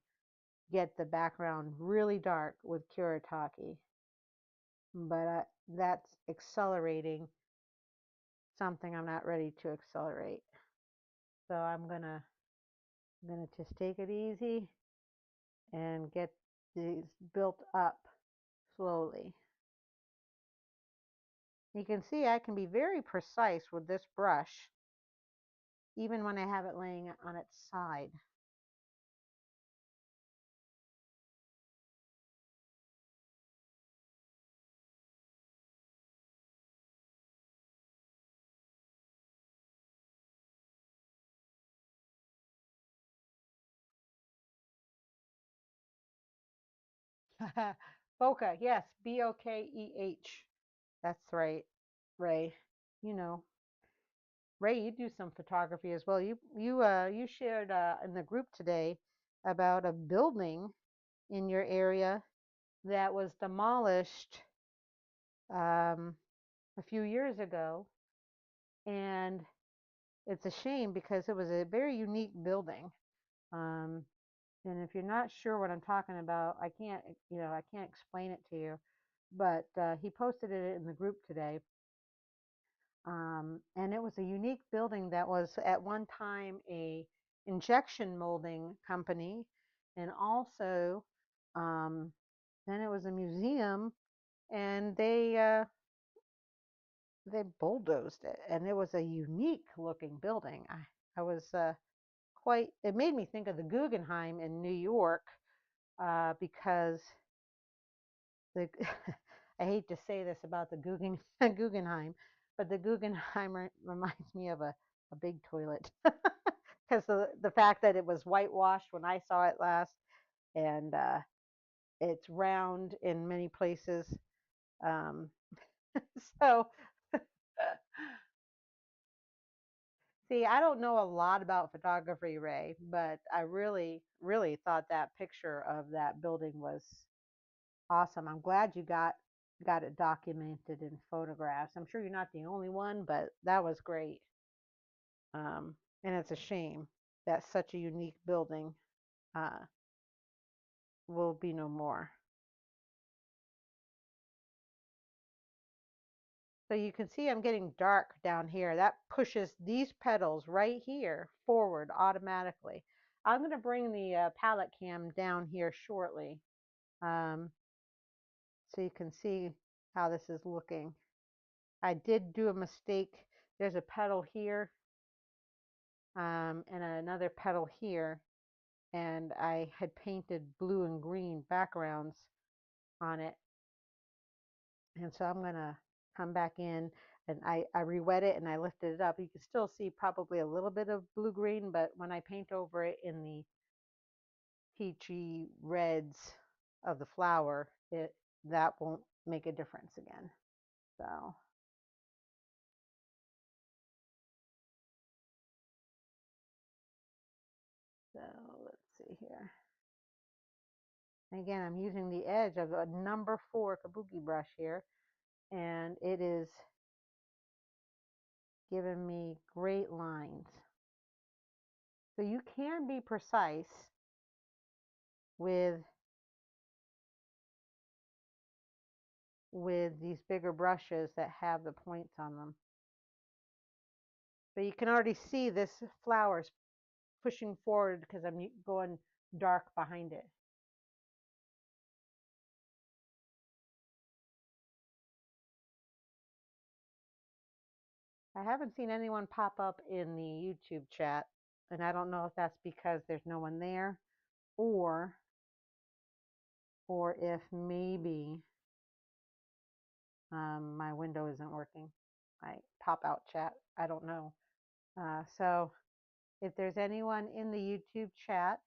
get the background really dark with Kuretake, but that's accelerating something I'm not ready to accelerate. So I'm gonna just take it easy and get these built up slowly. You can see I can be very precise with this brush even when I have it laying on its side. Bokeh, yes, Bokeh. That's right, Ray. You know, Ray, you do some photography as well. You shared in the group today about a building in your area that was demolished um, a few years ago, and it's a shame because it was a very unique building. Um, and if you're not sure what I'm talking about, I can't explain it to you. But he posted it in the group today. And it was a unique building that was at one time a injection molding company, and also um, then it was a museum, and they bulldozed it, and it was a unique looking building. I was quite. It made me think of the Guggenheim in New York because the I hate to say this about the Guggenheim, but the Guggenheim reminds me of a big toilet because the fact that it was whitewashed when I saw it last, and it's round in many places. Um, so See, I don't know a lot about photography, Ray, but I really, really thought that picture of that building was awesome. I'm glad you got it documented in photographs. I'm sure you're not the only one, but that was great. Um, and it's a shame that such a unique building uh, will be no more. So you can see I'm getting dark down here. That pushes these petals right here forward automatically. I'm going to bring the palette cam down here shortly um, so you can see how this is looking. I did do a mistake. There's a petal here and another petal here, and I had painted blue and green backgrounds on it. And so I'm going to come back in and I re-wet it and I lifted it up. You can still see probably a little bit of blue-green, but when I paint over it in the peachy reds of the flower, that won't make a difference again. So let's see here. And again, I'm using the edge of a number 4 kabuki brush here, and it is giving me great lines. So you can be precise with these bigger brushes that have the points on them. But you can already see this flower is pushing forward because I'm going dark behind it. I haven't seen anyone pop up in the YouTube chat, and I don't know if that's because there's no one there or if maybe my window isn't working. My pop out chat, I don't know. So if there's anyone in the YouTube chat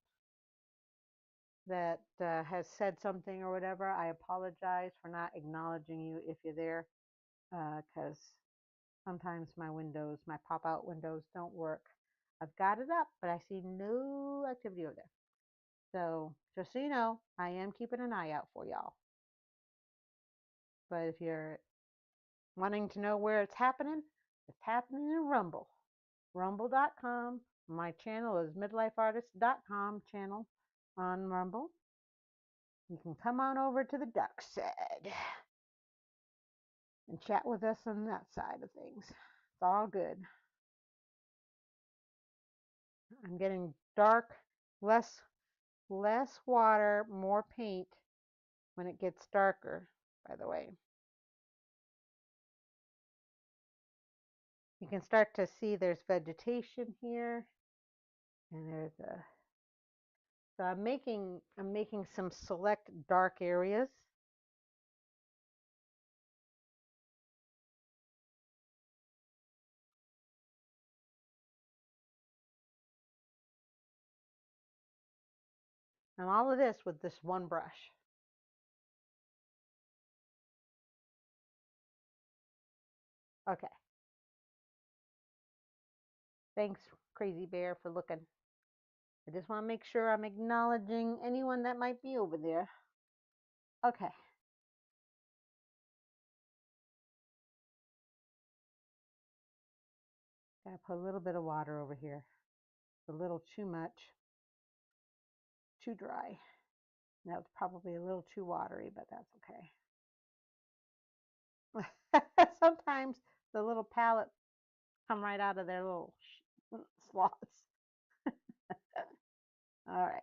that has said something or whatever, I apologize for not acknowledging you if you're there, because sometimes my pop out windows don't work. I've got it up, but I see no activity over there. So just so you know, I am keeping an eye out for y'all. But if you're wanting to know where it's happening in Rumble. Rumble.com. My channel is MidLifeArtist.com channel on Rumble. You can come on over to the dark side and chat with us on that side of things. It's all good. I'm getting dark, less water, more paint when it gets darker, by the way. You can start to see there's vegetation here, and there's a so I'm making some select dark areas. And all of this with this one brush. Okay. Thanks, Crazy Bear, for looking. I just want to make sure I'm acknowledging anyone that might be over there. Okay. Gotta put a little bit of water over here. A little too much. Too dry. That was probably a little too watery, but that's okay. Sometimes the little pallets come right out of their little slots. All right.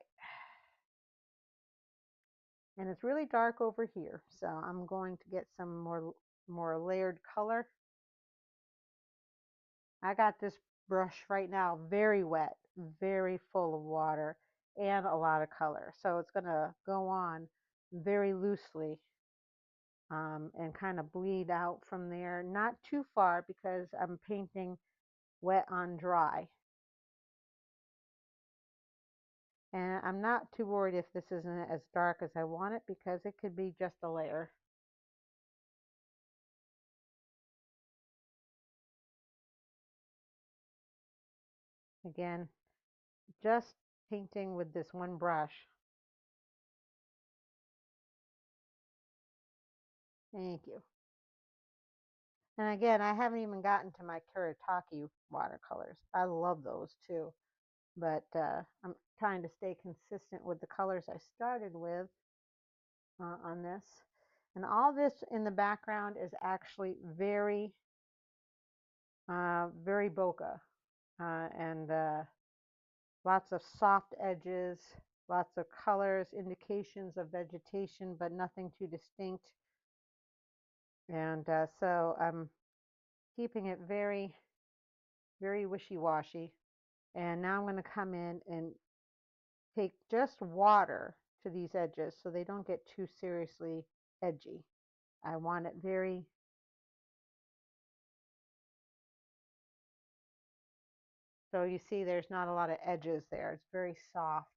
And it's really dark over here, so I'm going to get some more layered color. I got this brush right now very wet, very full of water, and a lot of color. So it's going to go on very loosely and kind of bleed out from there. Not too far because I'm painting wet on dry. And I'm not too worried if this isn't as dark as I want it because it could be just a layer. Again, just painting with this one brush. Thank you. And again, I haven't even gotten to my Kuretake watercolors. I love those too. But I'm trying to stay consistent with the colors I started with on this. And all this in the background is actually very, very bokeh. And lots of soft edges, lots of colors, indications of vegetation, but nothing too distinct. And so I'm keeping it very, very wishy-washy. And now I'm going to come in and take just water to these edges so they don't get too seriously edgy. I want it very, so you see there's not a lot of edges there. It's very soft.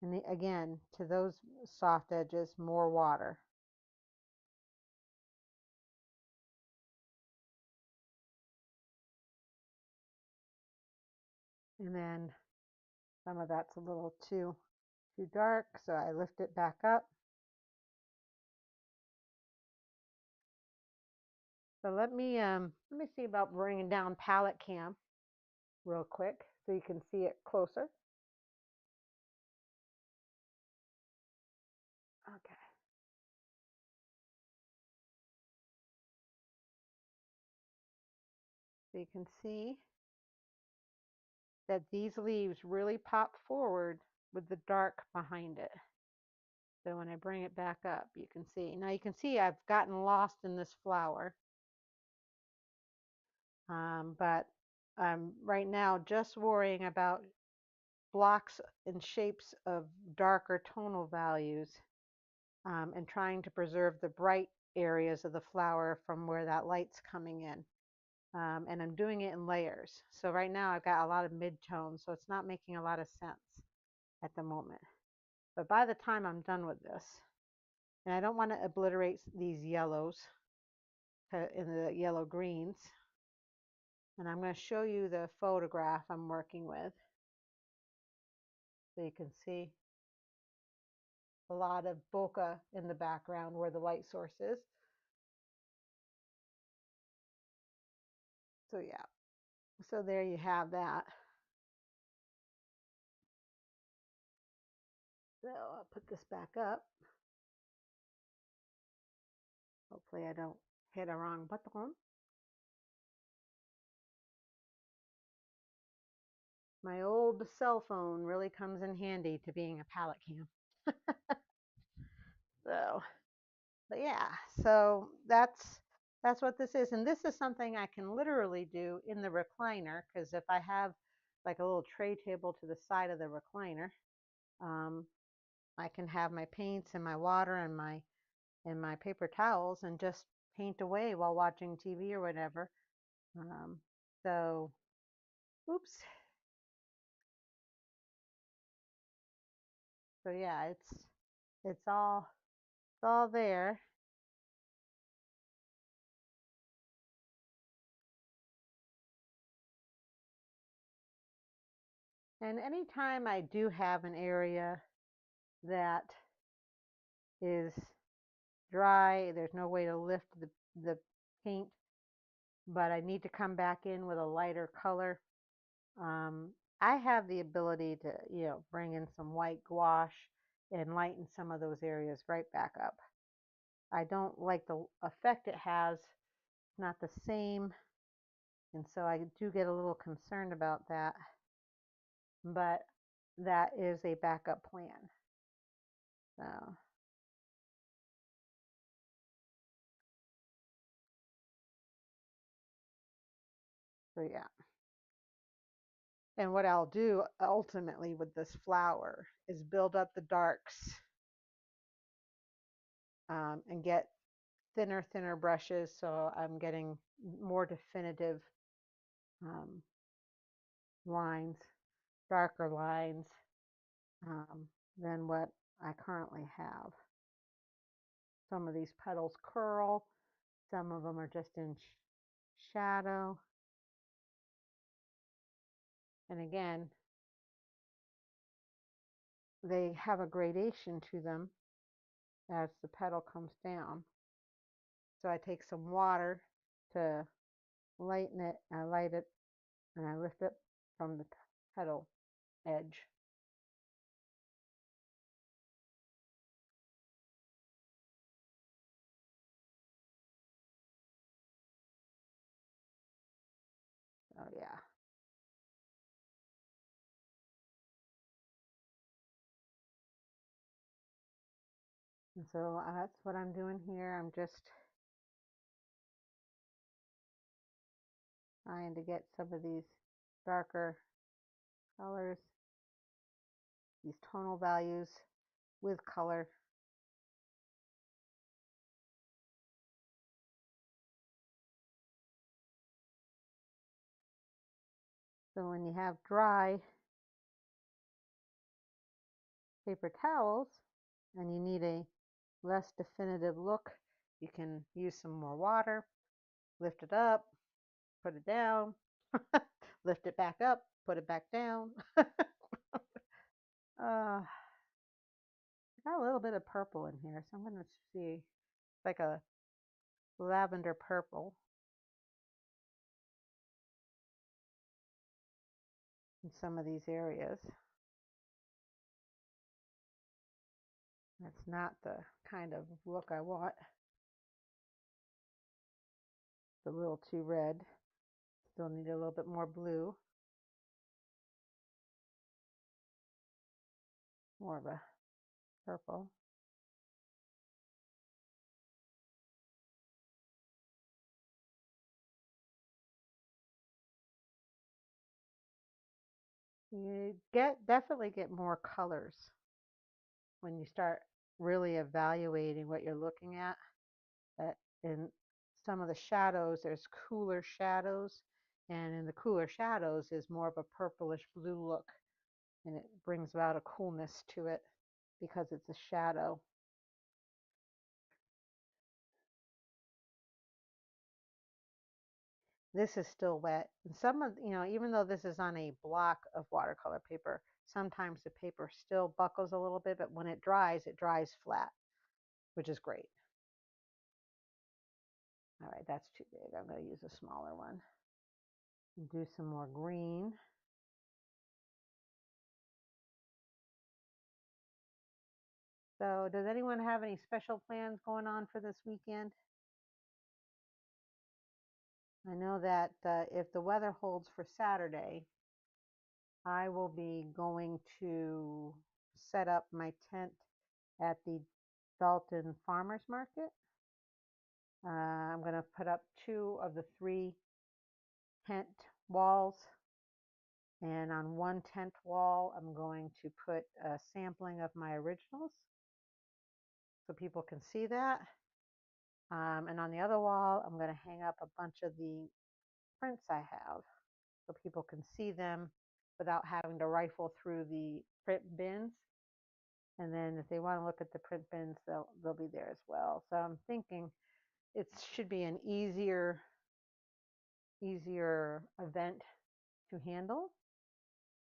And again, to those soft edges, more water. And then some of that's a little too dark, so I lift it back up. So let me see about bringing down palette cam real quick so you can see it closer. Okay. So you can see that these leaves really pop forward with the dark behind it. So when I bring it back up, you can see. Now you can see I've gotten lost in this flower. But I'm right now just worrying about blocks and shapes of darker tonal values and trying to preserve the bright areas of the flower from where that light's coming in. And I'm doing it in layers. So right now I've got a lot of mid-tones, so it's not making a lot of sense at the moment. But by the time I'm done with this, and I don't want to obliterate these yellows in the yellow greens, and I'm going to show you the photograph I'm working with so you can see a lot of bokeh in the background where the light source is. So yeah, so there you have that. So I'll put this back up. Hopefully I don't hit a wrong button. My old cell phone really comes in handy to being a palette cam. So, but yeah, so that's what this is. And this is something I can literally do in the recliner, because if I have like a little tray table to the side of the recliner, um, I can have my paints and my water and my paper towels and just paint away while watching TV or whatever. Um, so, oops. So yeah, it's all there. And anytime I do have an area that is dry, there's no way to lift the paint, but I need to come back in with a lighter color. Um, I have the ability to, bring in some white gouache and lighten some of those areas right back up. I don't like the effect it has. It's not the same, and so I do get a little concerned about that. But that is a backup plan. So, so yeah. And what I'll do ultimately with this flower is build up the darks and get thinner brushes so I'm getting more definitive um, lines, darker lines than what I currently have. Some of these petals curl, some of them are just in shadow. And again, they have a gradation to them as the petal comes down. So I take some water to lighten it, I light it, and I lift it from the petal edge. Oh yeah. And so that's what I'm doing here. I'm just trying to get some of these darker colors, these tonal values with color. So when you have dry paper towels and you need a less definitive look, you can use some more water, lift it up, put it down, lift it back up, put it back down. I got a little bit of purple in here, so I'm going to see. It's like a lavender purple in some of these areas. That's not the kind of look I want. It's a little too red. Still need a little bit more blue. More of a purple. You definitely get more colors when you start really evaluating what you're looking at. In some of the shadows, there's cooler shadows, and in the cooler shadows is more of a purplish blue look, and it brings about a coolness to it because it's a shadow. This is still wet. And some of, even though this is on a block of watercolor paper, sometimes the paper still buckles a little bit, but when it dries flat, which is great. All right, that's too big. I'm going to use a smaller one. And do some more green. So does anyone have any special plans going on for this weekend? I know that if the weather holds for Saturday, I will be going to set up my tent at the Dalton Farmers Market. I'm going to put up 2 of the 3 tent walls. And on one tent wall, I'm going to put a sampling of my originals so people can see that. And on the other wall, I'm going to hang up a bunch of the prints I have so people can see them without having to rifle through the print bins. And then if they want to look at the print bins, they'll be there as well. So I'm thinking it should be an easier event to handle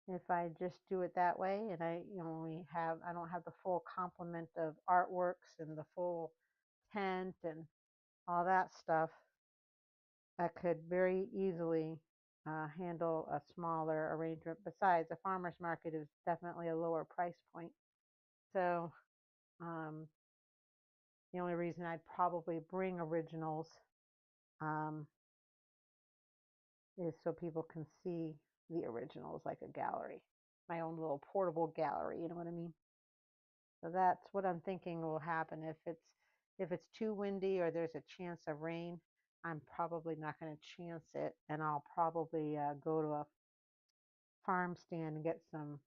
if I just do it that way, and I don't have the full complement of artworks and the full tent and all that stuff. I could very easily handle a smaller arrangement. Besides, the farmers market is definitely a lower price point. So um, the only reason I'd probably bring originals um, is so people can see the originals like a gallery, my own little portable gallery. You know what I mean? So that's what I'm thinking will happen. If it's too windy or there's a chance of rain, I'm probably not going to chance it, and I'll probably go to a farm stand and get some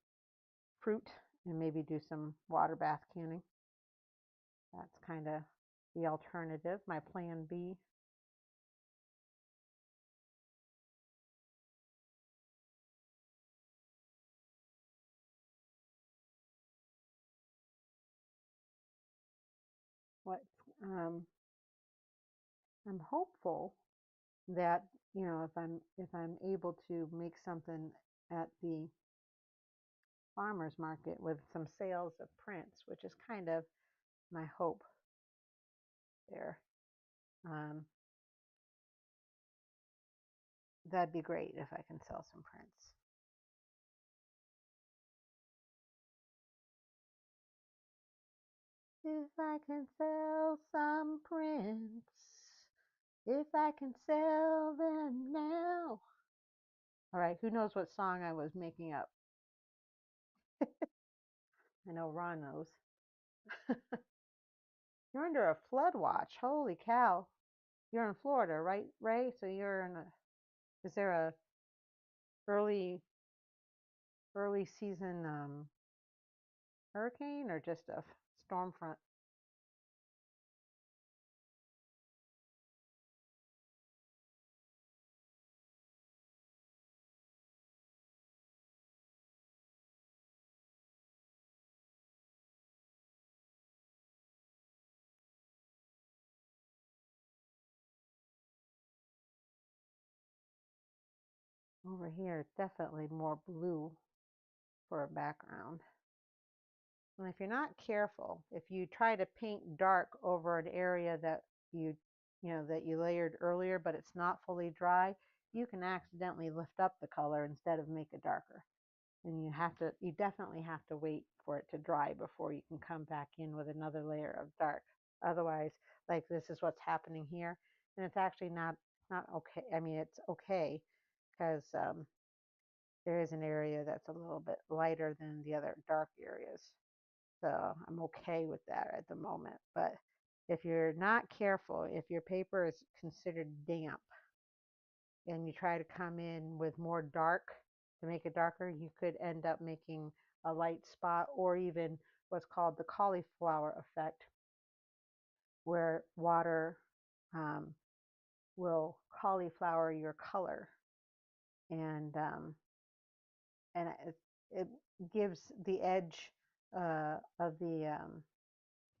fruit and maybe do some water bath canning. That's kind of the alternative, my plan B. What um, I'm hopeful that if I'm able to make something at the farmer's market with some sales of prints, which is kind of my hope there. Um, that'd be great if I can sell some prints. If I can sell some prints, if I can sell them now. All right, who knows what song I was making up? I know Ron knows. You're under a flood watch. Holy cow. You're in Florida, right, Ray? So you're in a, is there a early season hurricane or just a storm front? Over here, it's definitely more blue for a background. And if you're not careful, if you try to paint dark over an area that that you layered earlier, but it's not fully dry, you can accidentally lift up the color instead of make it darker. And you definitely have to wait for it to dry before you can come back in with another layer of dark. Otherwise, like this is what's happening here, and it's actually not okay. I mean, it's okay because there is an area that's a little bit lighter than the other dark areas. So I'm okay with that at the moment. But if you're not careful, if your paper is considered damp and you try to come in with more dark to make it darker, you could end up making a light spot or even what's called the cauliflower effect, where water um, will cauliflower your color. And and it gives the edge of the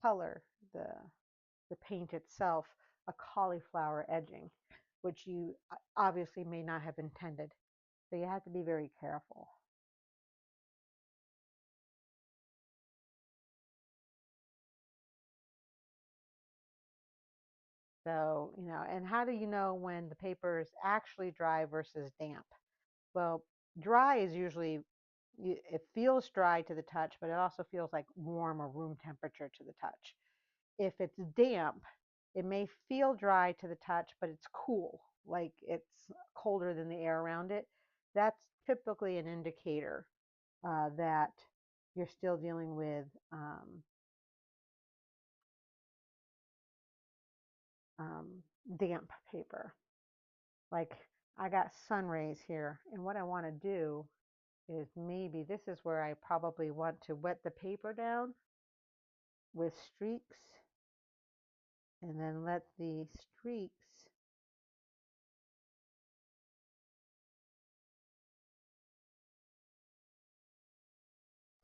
color, the paint itself, a cauliflower edging, which you obviously may not have intended. So you have to be very careful. So, and how do you know when the paper is actually dry versus damp? Well, dry is usually, it feels dry to the touch, but it also feels like warm or room temperature to the touch. If it's damp, it may feel dry to the touch, but it's cool, like it's colder than the air around it. That's typically an indicator that you're still dealing with um, damp paper. Like I got sun rays here, and what I want to do is maybe this is where I probably want to wet the paper down with streaks and then let the streaks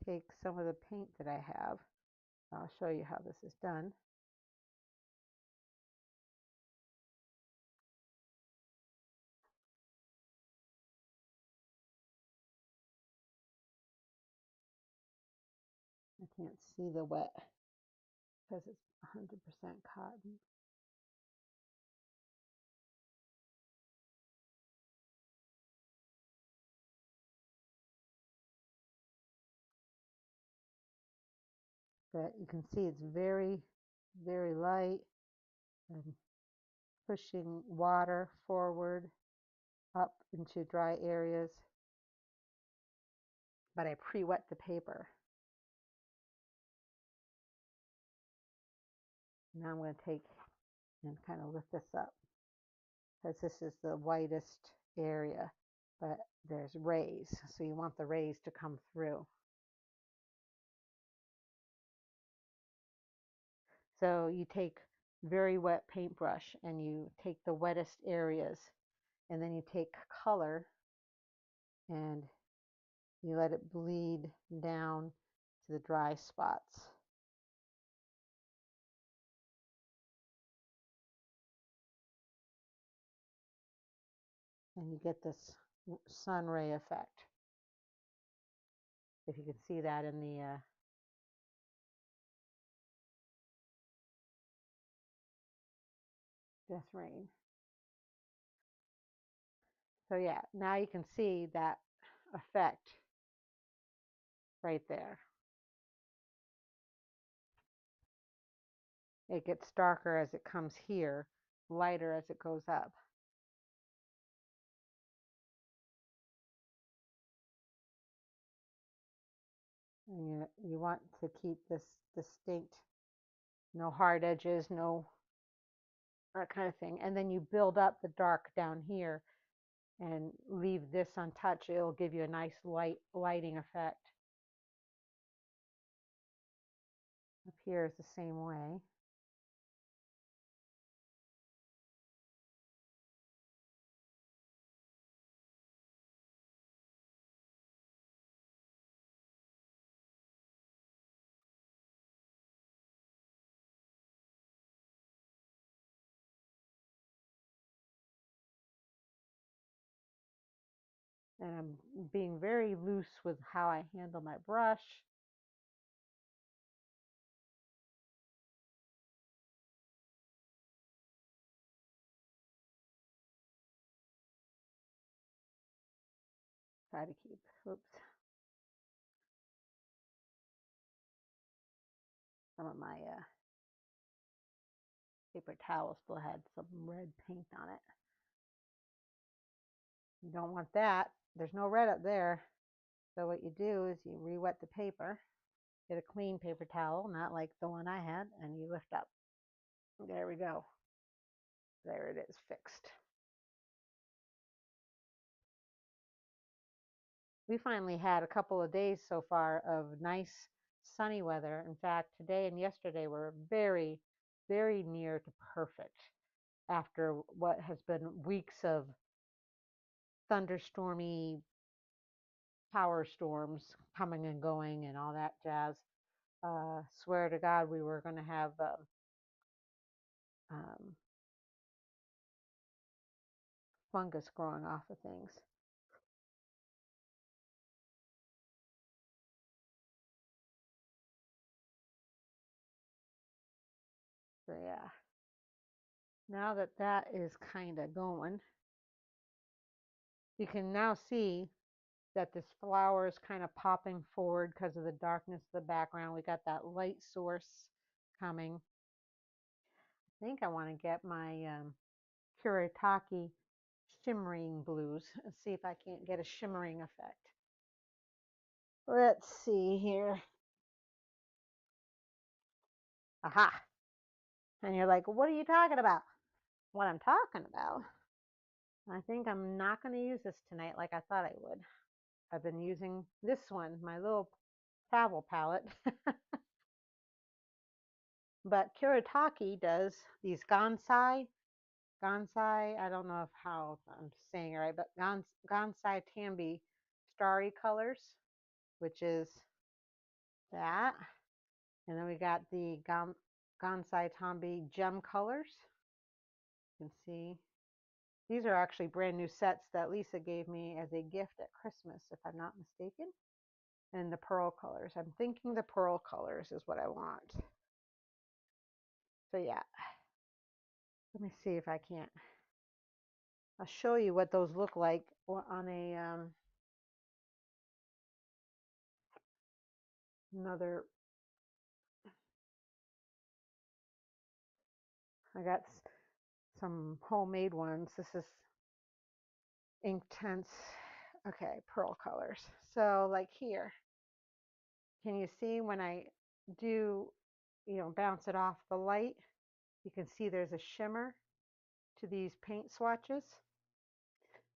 take some of the paint that I have. I'll show you how this is done. I can't see the wet because it's 100% cotton. But you can see it's very, very light and pushing water forward up into dry areas. But I pre-wet the paper. Now I'm going to take and kind of lift this up because this is the whitest area, but there's rays, so you want the rays to come through. So you take very wet paintbrush and you take the wettest areas, and then you take color and you let it bleed down to the dry spots. And you get this sun ray effect. if you can see that in the death rain. So yeah, now you can see that effect right there. It gets darker as it comes here, lighter as it goes up. And you want to keep this distinct, no hard edges, no that kind of thing. And then you build up the dark down here and leave this untouched. It'll give you a nice lighting effect. Up here is the same way. And I'm being very loose with how I handle my brush. Try to keep, oops, some of my paper towel still had some red paint on it. You don't want that. There's no red up there. So what you do is you re-wet the paper, get a clean paper towel, not like the one I had, and you lift up. There we go. There it is, fixed. We finally had a couple of days so far of nice sunny weather. In fact, today and yesterday were very, very near to perfect after what has been weeks of thunderstormy power storms coming and going and all that jazz. Swear to God, we were going to have um, fungus growing off of things. So yeah, now that that is kind of going, you can now see that this flower is kind of popping forward because of the darkness of the background. We got that light source coming. I think I want to get my Kuretake shimmering blues and see if I can't get a shimmering effect. Let's see here. Aha. And you're like, what are you talking about? What I'm talking about? I think I'm not going to use this tonight like I thought I would. I've been using this one, my little travel palette. But Kuretake does these Gansai, I don't know if how I'm saying it right, but Gansai Tambi starry colors, which is that. And then we got the Gansai Tambi gem colors. You can see these are actually brand new sets that Lisa gave me as a gift at Christmas, if I'm not mistaken. And the pearl colors. I'm thinking the pearl colors is what I want. So yeah, let me see if I can't. I'll show you what those look like on a another. I got some homemade ones. This is Inktense. Okay, pearl colors. So like here, can you see when I do, bounce it off the light? You can see there's a shimmer to these paint swatches.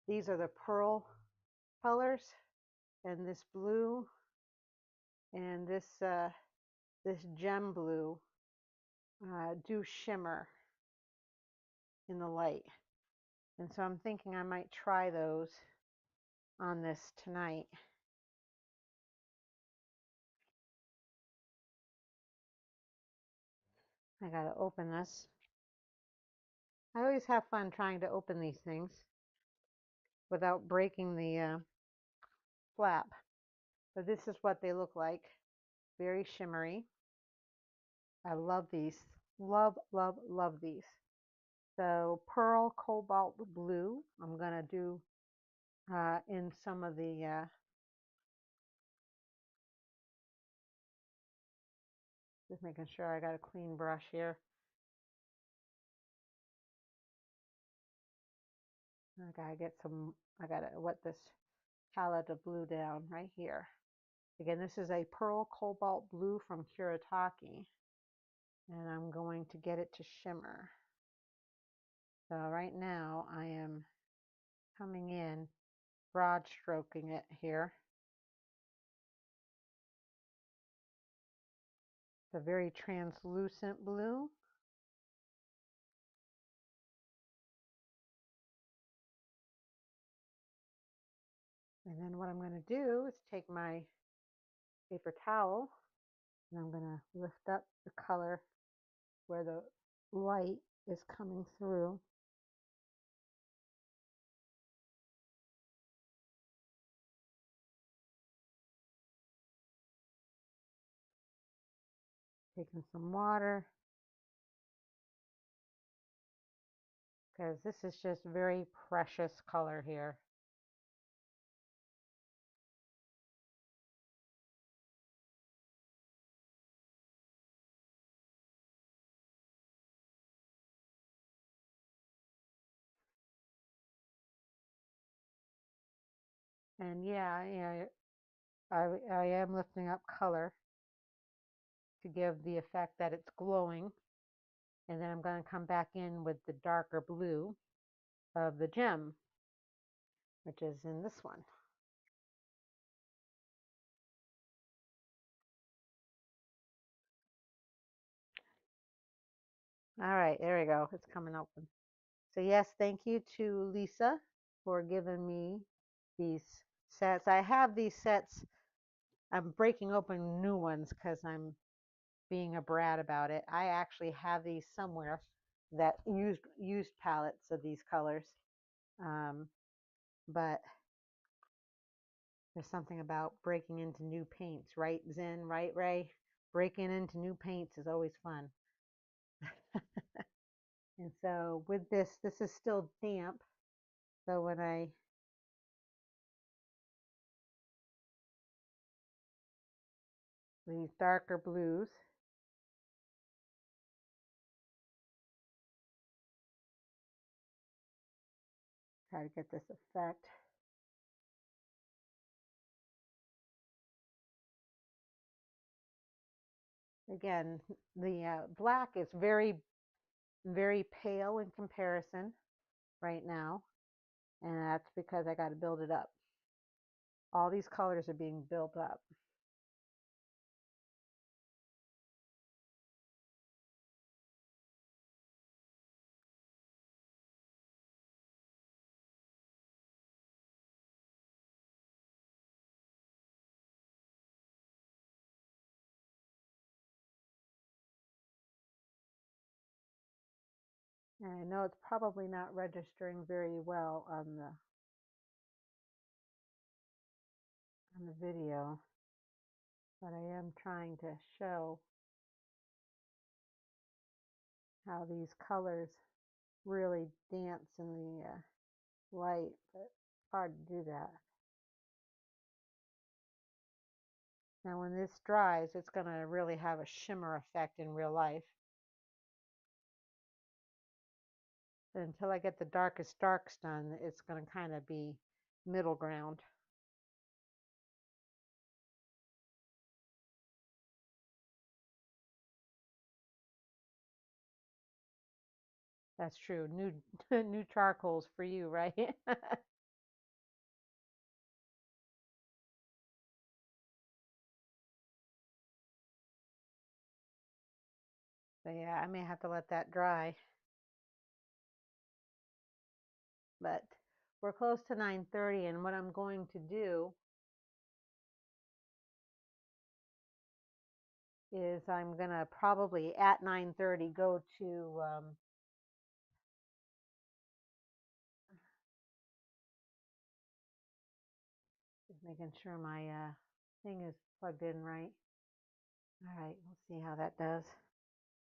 These are the pearl colors, and this blue and this gem blue do shimmer in the light. And so I'm thinking I might try those on this tonight. I gotta open this. I always have fun trying to open these things without breaking the flap. But this is what they look like. Very shimmery. I love these. Love, love, love these. So pearl cobalt blue. I'm going to do in some of the, just making sure I got a clean brush here. I gotta wet this palette of blue down right here. Again, this is a pearl cobalt blue from Kuretake, and I'm going to get it to shimmer. So right now I am coming in, broad stroking it here. It's a very translucent blue. And then what I'm going to do is take my paper towel and I'm going to lift up the color where the light is coming through. Taking some water, because this is just very precious color here. And yeah, I am lifting up color to give the effect that it's glowing. And then I'm going to come back in with the darker blue of the gem, which is in this one. All right, there we go. It's coming open. So yes, thank you to Lisa for giving me these sets. I have these sets. I'm breaking open new ones because I'm being a brat about it. I actually have these somewhere that used palettes of these colors. But there's something about breaking into new paints, right, Zen? Right, Ray? Breaking into new paints is always fun. And so with this is still damp. So when I these darker blues, try to get this effect. Again, the black is very, very pale in comparison right now, and that's because I got to build it up. All these colors are being built up. And I know it's probably not registering very well on the video, but I am trying to show how these colors really dance in the light, but it's hard to do that. Now when this dries, it's going to really have a shimmer effect in real life. But until I get the darkest darks done, it's going to kind of be middle ground. That's true. New new charcoals for you, right? So yeah, I may have to let that dry. But we're close to 9:30, and what I'm going to do is I'm going to probably at 9:30 go to just making sure my thing is plugged in right. All right, we'll see how that does.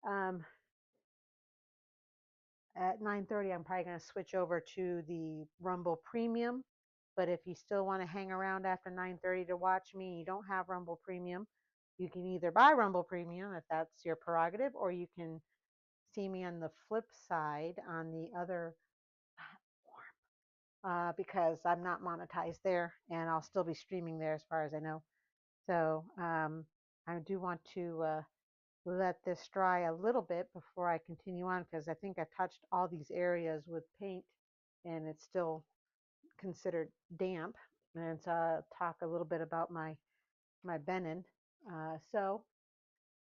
Um, at 9:30, I'm probably going to switch over to the Rumble Premium. But if you still want to hang around after 9:30 to watch me, you don't have Rumble Premium, you can either buy Rumble Premium if that's your prerogative, or you can see me on the flip side on the other platform because I'm not monetized there, and I'll still be streaming there as far as I know. So I do want to let this dry a little bit before I continue on because I think I touched all these areas with paint and it's still considered damp. And so I'll talk a little bit about my Benin. So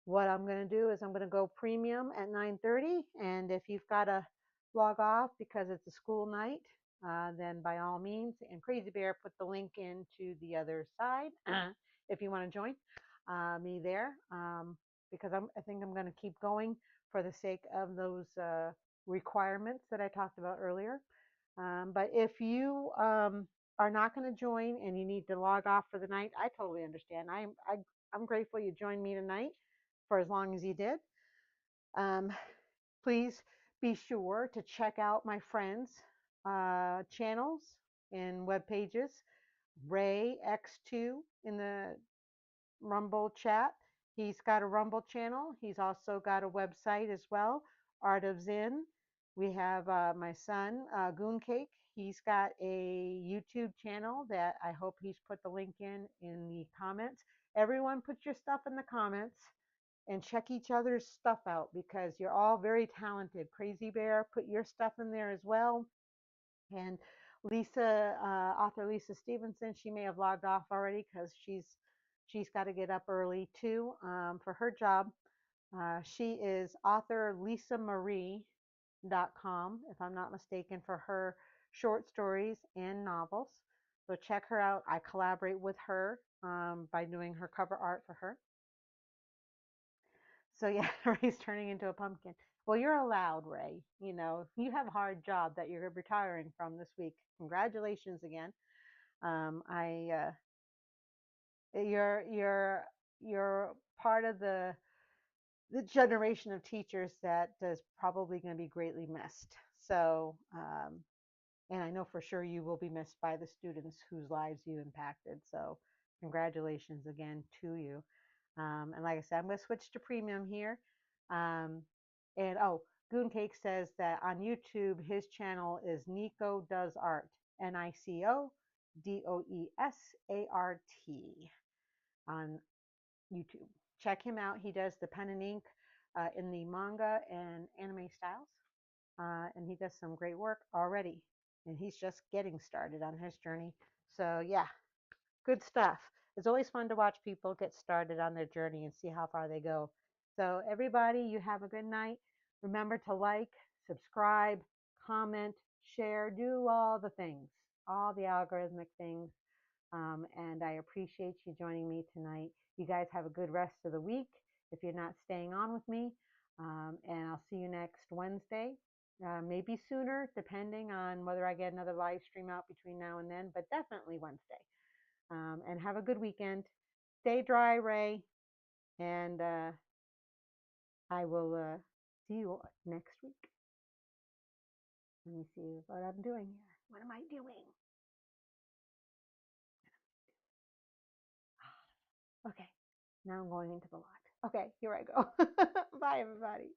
what I'm going to do is I'm going to go premium at 9:30, and if you've got to log off because it's a school night, then by all means. And Crazy Bear put the link into the other side if you want to join me there, because I think I'm going to keep going for the sake of those requirements that I talked about earlier. But if you are not going to join and you need to log off for the night, I totally understand. I'm grateful you joined me tonight for as long as you did. Um, please be sure to check out my friends' channels and web pages. Ray X2 in the Rumble chat. He's got a Rumble channel. He's also got a website as well, Art of Zen. We have my son, Goon Cake. He's got a YouTube channel that I hope he's put the link in the comments. Everyone put your stuff in the comments and check each other's stuff out because you're all very talented. Crazy Bear, put your stuff in there as well. And Lisa, author Lisa Stevenson, she may have logged off already because she's got to get up early too for her job. She is author lisamarie.com, if I'm not mistaken, for her short stories and novels. So check her out. I collaborate with her by doing her cover art for her. So yeah, Ray's turning into a pumpkin. Well, you're allowed, Ray. You know, you have a hard job that you're retiring from this week. Congratulations again. I you're part of the generation of teachers that is probably going to be greatly missed. So, and I know for sure you will be missed by the students whose lives you impacted. So, congratulations again to you. And like I said, I'm going to switch to premium here. Um, and oh, Goon Cake says that on YouTube, his channel is Nico Does Art, NicoDoesArt on YouTube. Check him out. He does the pen and ink in the manga and anime styles. And he does some great work already. And he's just getting started on his journey. So, yeah, good stuff. It's always fun to watch people get started on their journey and see how far they go. So, everybody, you have a good night. Remember to like, subscribe, comment, share, do all the things, all the algorithmic things. And I appreciate you joining me tonight. You guys have a good rest of the week if you're not staying on with me. And I'll see you next Wednesday, maybe sooner, depending on whether I get another live stream out between now and then, but definitely Wednesday. And have a good weekend. Stay dry, Ray. And I will see you next week. Let me see what I'm doing here. What am I doing? Okay, now I'm going into the lot. Okay, here I go. Bye, everybody.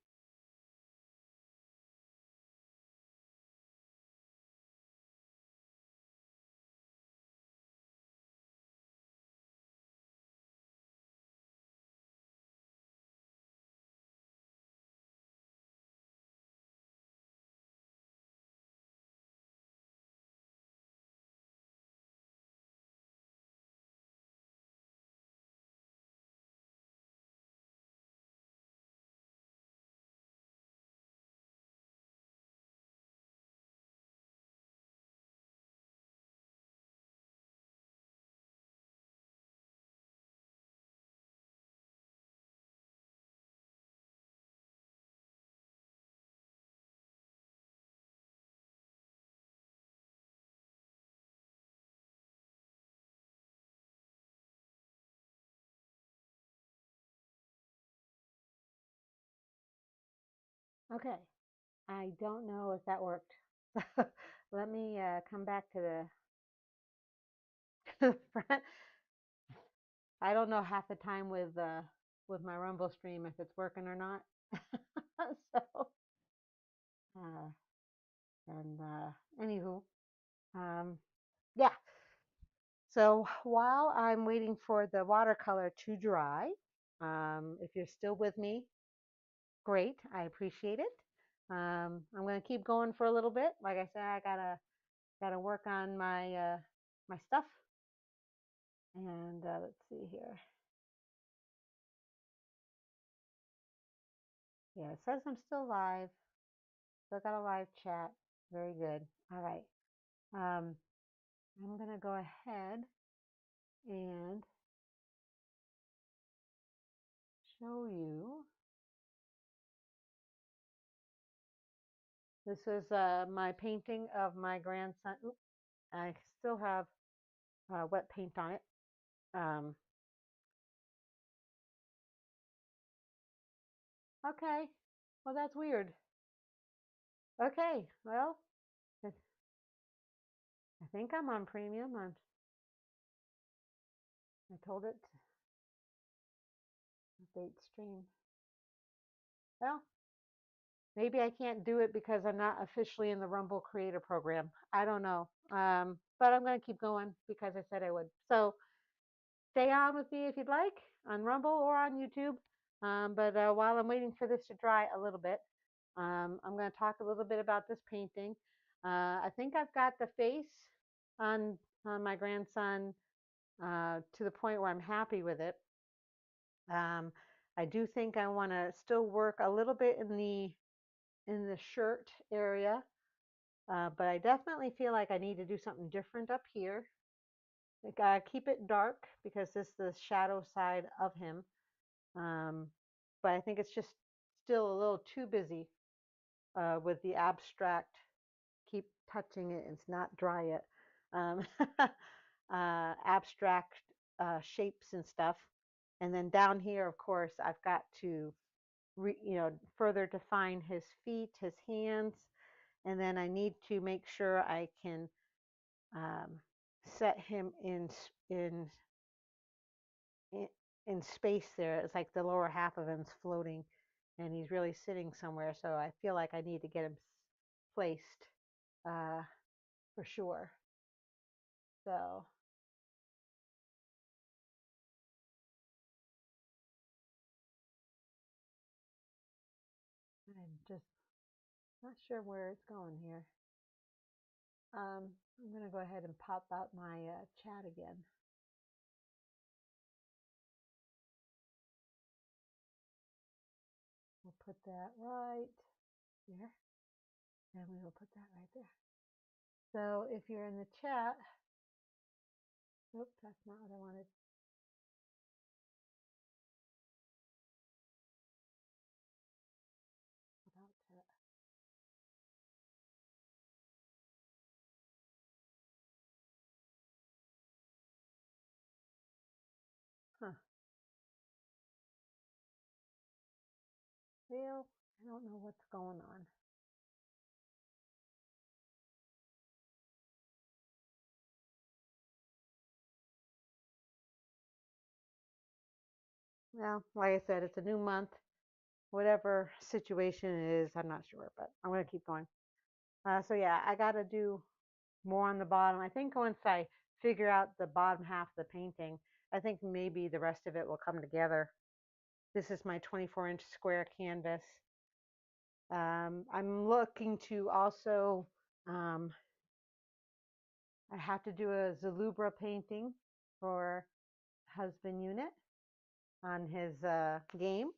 Okay, I don't know if that worked. Let me come back to the front. I don't know half the time with my Rumble stream if it's working or not. So, uh, and anywho, um, yeah. So while I'm waiting for the watercolor to dry, if you're still with me, great. I appreciate it. I'm going to keep going for a little bit. Like I said, I gotta work on my stuff. And let's see here. Yeah, it says I'm still live. Still got a live chat. Very good. All right. Um, I'm gonna go ahead and show you. This is my painting of my grandson. Oop, I still have wet paint on it. Um, okay. Well, that's weird. Okay. Well, I think I'm on premium. I told it to update stream. Well, maybe I can't do it because I'm not officially in the Rumble Creator Program. I don't know. But I'm going to keep going because I said I would. So stay on with me if you'd like on Rumble or on YouTube. But while I'm waiting for this to dry a little bit, I'm going to talk a little bit about this painting. I think I've got the face on, on my grandson to the point where I'm happy with it. Um, I do think I want to still work a little bit in the shirt area, but I definitely feel like I need to do something different up here. Like, keep it dark because this is the shadow side of him. Um, but I think it's just still a little too busy with the abstract. Keep touching it; it's not dry yet. Um, abstract shapes and stuff. And then down here, of course, I've got to further define his feet, his hands, and then I need to make sure I can um, set him in in space. There, it's like the lower half of him's floating, and he's really sitting somewhere. So I feel like I need to get him placed uh, for sure. So I'm just not sure where it's going here. I'm going to go ahead and pop out my chat again. We'll put that right there, and we will put that right there. So if you're in the chat, oops, that's not what I wanted. About chat. Huh. Well, I don't know what's going on. Well, like I said, it's a new month. Whatever situation it is, I'm not sure, but I'm going to keep going. So yeah, I got to do more on the bottom. I think once I figure out the bottom half of the painting, I think maybe the rest of it will come together. This is my 24-inch square canvas. I'm looking to also, um, I have to do a Zalubra painting for husband unit on his game.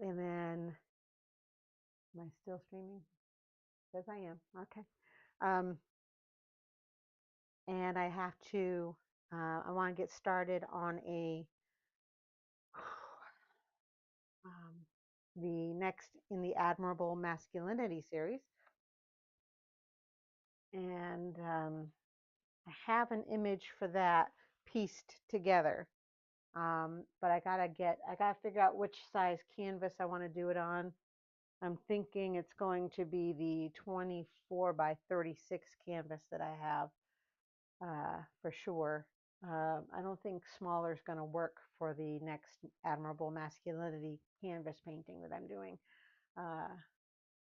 And then, am I still streaming? Yes, I am. Okay. Um, and I have to, I want to get started on the next in the Admirable Masculinity series. And I have an image for that pieced together. But I gotta figure out which size canvas I want to do it on. I'm thinking it's going to be the 24 by 36 canvas that I have for sure. I don't think smaller is going to work for the next Admirable Masculinity canvas painting that I'm doing, uh,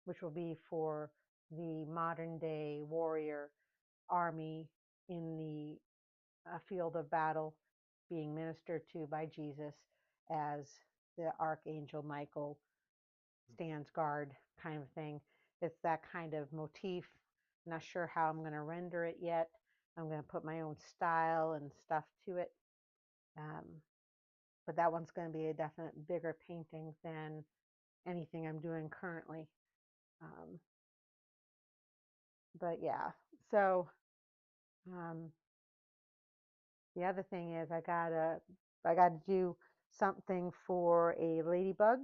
which will be for the modern day warrior army in the field of battle being ministered to by Jesus as the Archangel Michael stands guard kind of thing. It's that kind of motif. I'm not sure how I'm going to render it yet. I'm going to put my own style and stuff to it. Um, but that one's going to be a definite bigger painting than anything I'm doing currently. Um, but yeah, so um, the other thing is I gotta do something for a ladybug.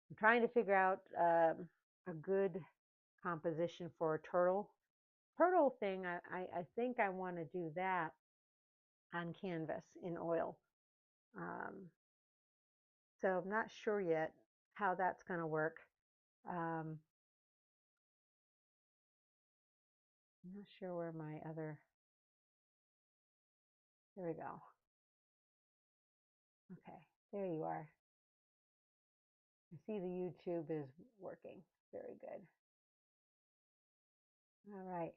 I'm trying to figure out a good composition for a turtle thing. I think I want to do that on canvas in oil. Um, so I'm not sure yet how that's going to work. Um, I'm not sure where my other. There we go. Okay, there you are. I see the YouTube is working. Very good. All right.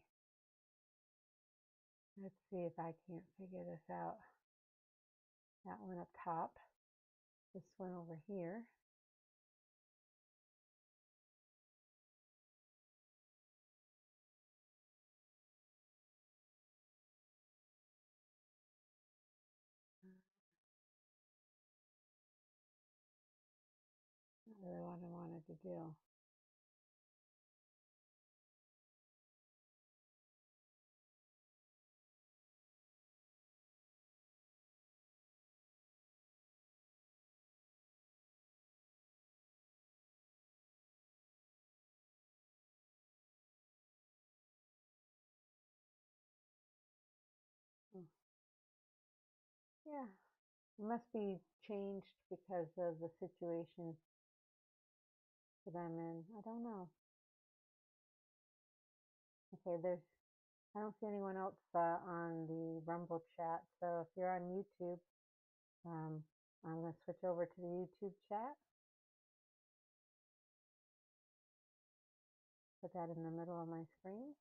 Let's see if I can't figure this out. That one up top. This one over here. Not really what I wanted to do. Hmm. Yeah, it must be changed because of the situation that I'm in. I don't know. Okay, I don't see anyone else on the Rumble chat. So if you're on YouTube, um, I'm going to switch over to the YouTube chat. Put that in the middle of my screen.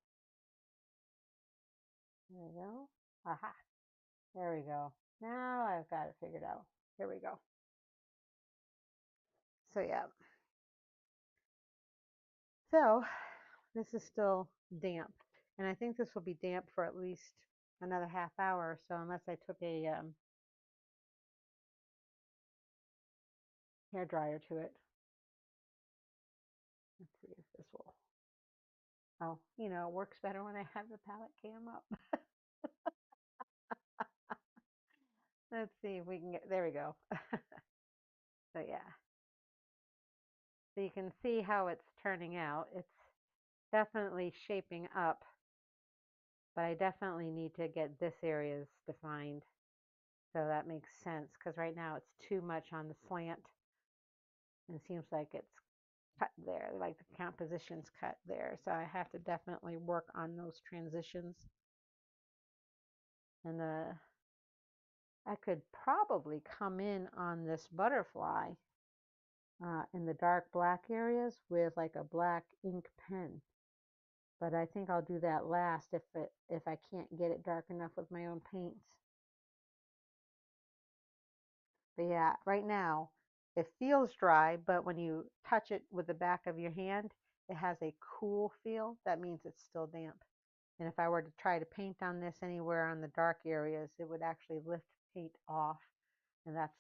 There we go. Aha. There we go. Now I've got it figured out. Here we go. So yeah. So this is still damp. And I think this will be damp for at least another half hour or so, unless I took a hair dryer to it. Let's see if this will. Oh, it works better when I have the palette cam up. Let's see if we can get, there we go. So yeah, so you can see how it's turning out. It's definitely shaping up, but I definitely need to get this areas defined. So that makes sense because right now it's too much on the slant and it seems like it's cut there, like the composition's cut there. So I have to definitely work on those transitions. And I could probably come in on this butterfly in the dark black areas with like a black ink pen. But I think I'll do that last if I can't get it dark enough with my own paints. But yeah, right now it feels dry, but when you touch it with the back of your hand, it has a cool feel. That means it's still damp. And if I were to try to paint on this anywhere on the dark areas, it would actually lift paint off. And that's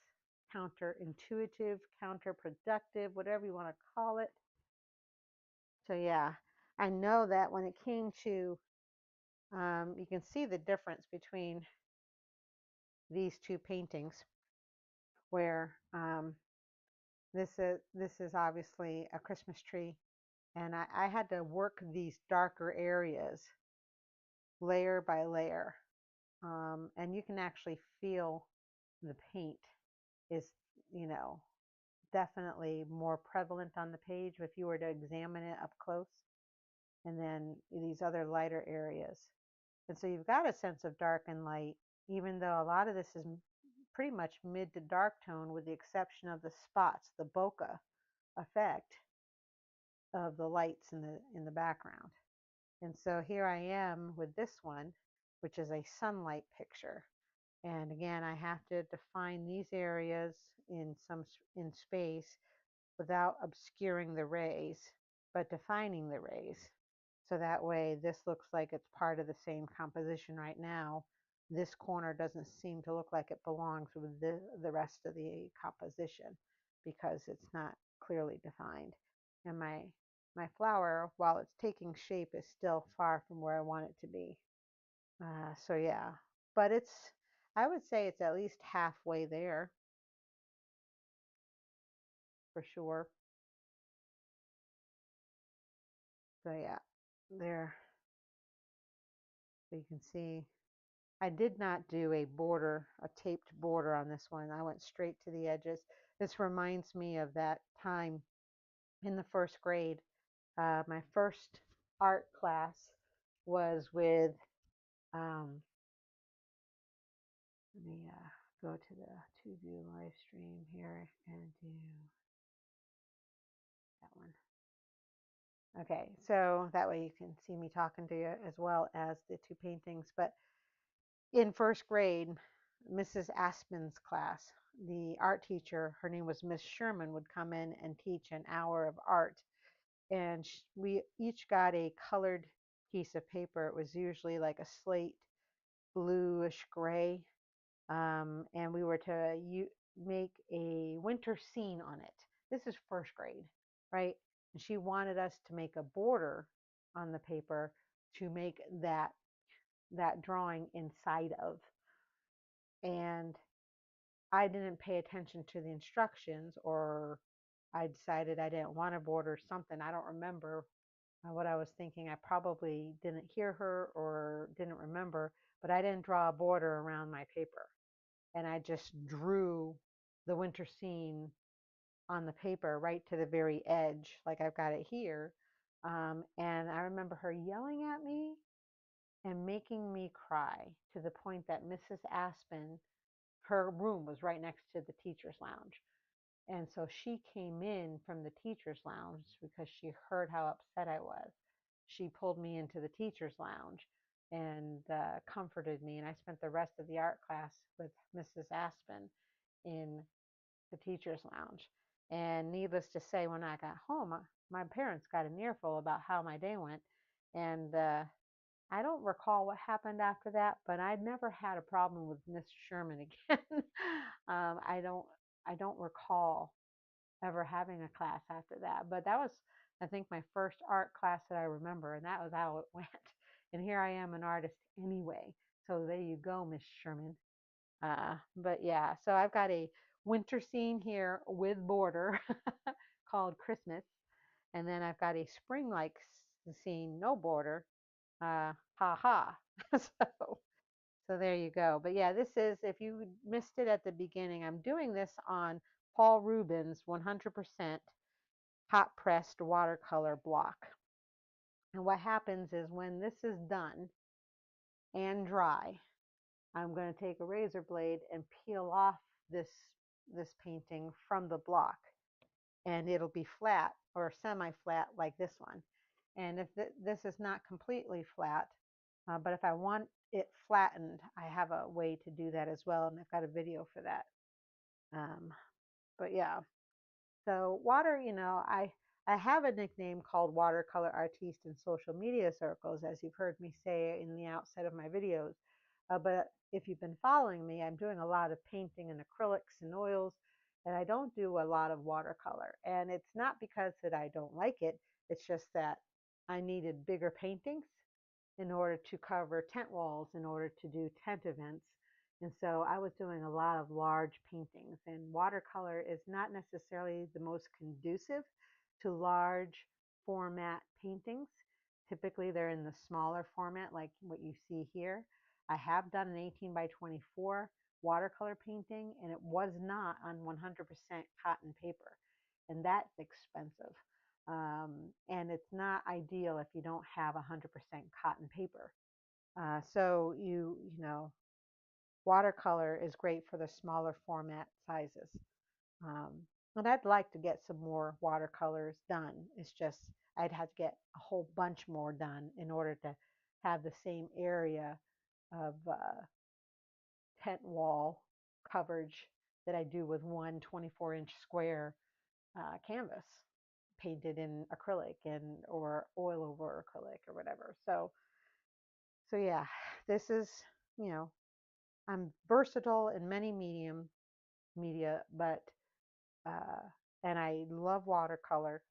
counterintuitive, counterproductive, whatever you want to call it. So yeah, I know that when it came to, you can see the difference between these two paintings, where this is obviously a Christmas tree, and I had to work these darker areas layer by layer, and you can actually feel the paint is, you know, definitely more prevalent on the page if you were to examine it up close, and then these other lighter areas. And so you've got a sense of dark and light, even though a lot of this is pretty much mid to dark tone with the exception of the spots, the bokeh effect of the lights in the background. And so here I am with this one, which is a sunlight picture. And again, I have to define these areas in space without obscuring the rays, but defining the rays. So that way this looks like it's part of the same composition right now. This corner doesn't seem to look like it belongs with the rest of the composition because it's not clearly defined. And my flower, while it's taking shape, is still far from where I want it to be. So yeah, but I would say it's at least halfway there for sure. So yeah, there. So you can see I did not do a taped border on this one. I went straight to the edges. This reminds me of that time in the first grade. My first art class was with, let me go to the to-view live stream here and do that one. Okay, so that way you can see me talking to you as well as the two paintings. But in first grade, Mrs. Aspen's class, the art teacher, her name was Miss Sherman, would come in and teach an hour of art. And we each got a colored piece of paper. It was usually like a slate bluish gray. And we were to make a winter scene on it. This is first grade, right? And she wanted us to make a border on the paper to make that drawing inside of. And I didn't pay attention to the instructions, or I decided I didn't want to border something. I don't remember what I was thinking. I probably didn't hear her or didn't remember, but I didn't draw a border around my paper. And I just drew the winter scene on the paper right to the very edge, like I've got it here. And I remember her yelling at me and making me cry to the point that Mrs. Aspen, her room was right next to the teacher's lounge. And so she came in from the teacher's lounge because she heard how upset I was. She pulled me into the teacher's lounge and comforted me. And I spent the rest of the art class with Mrs. Aspen in the teacher's lounge. And needless to say, when I got home, my parents got an earful about how my day went. And I don't recall what happened after that, but I never had a problem with Miss Sherman again. I don't recall ever having a class after that. But that was, I think, my first art class that I remember, and that was how it went. And here I am, an artist anyway. So there you go, Miss Sherman. But yeah, so I've got a winter scene here with border called Christmas, and then I've got a spring like scene, no border. Ha ha. so so there you go. But yeah, this is, if you missed it at the beginning, I'm doing this on Paul Rubens 100% hot pressed watercolor block. And what happens is when this is done and dry, I'm going to take a razor blade and peel off this this painting from the block, and it'll be flat or semi-flat like this one. And if this is not completely flat, but if I want it flattened, I have a way to do that as well, and I've got a video for that. Um, but yeah, so water, I have a nickname called Watercolor Artiste in social media circles, as you've heard me say in the outset of my videos. But if you've been following me, I'm doing a lot of painting and acrylics and oils, and I don't do a lot of watercolor. And it's not because that I don't like it, it's just that I needed bigger paintings in order to cover tent walls, in order to do tent events. And so I was doing a lot of large paintings, and watercolor is not necessarily the most conducive to large format paintings. Typically, they're in the smaller format, like what you see here. I have done an 18 by 24, watercolor painting, and it was not on 100% cotton paper, and that's expensive. And it's not ideal if you don't have 100% cotton paper. So you know, watercolor is great for the smaller format sizes. Um, and I'd like to get some more watercolors done. It's just I'd have to get a whole bunch more done in order to have the same area of tent wall coverage that I do with one 24-inch square canvas painted in acrylic and or oil over acrylic or whatever. So yeah, this is, you know, I'm versatile in many media, but uh, and I love watercolor,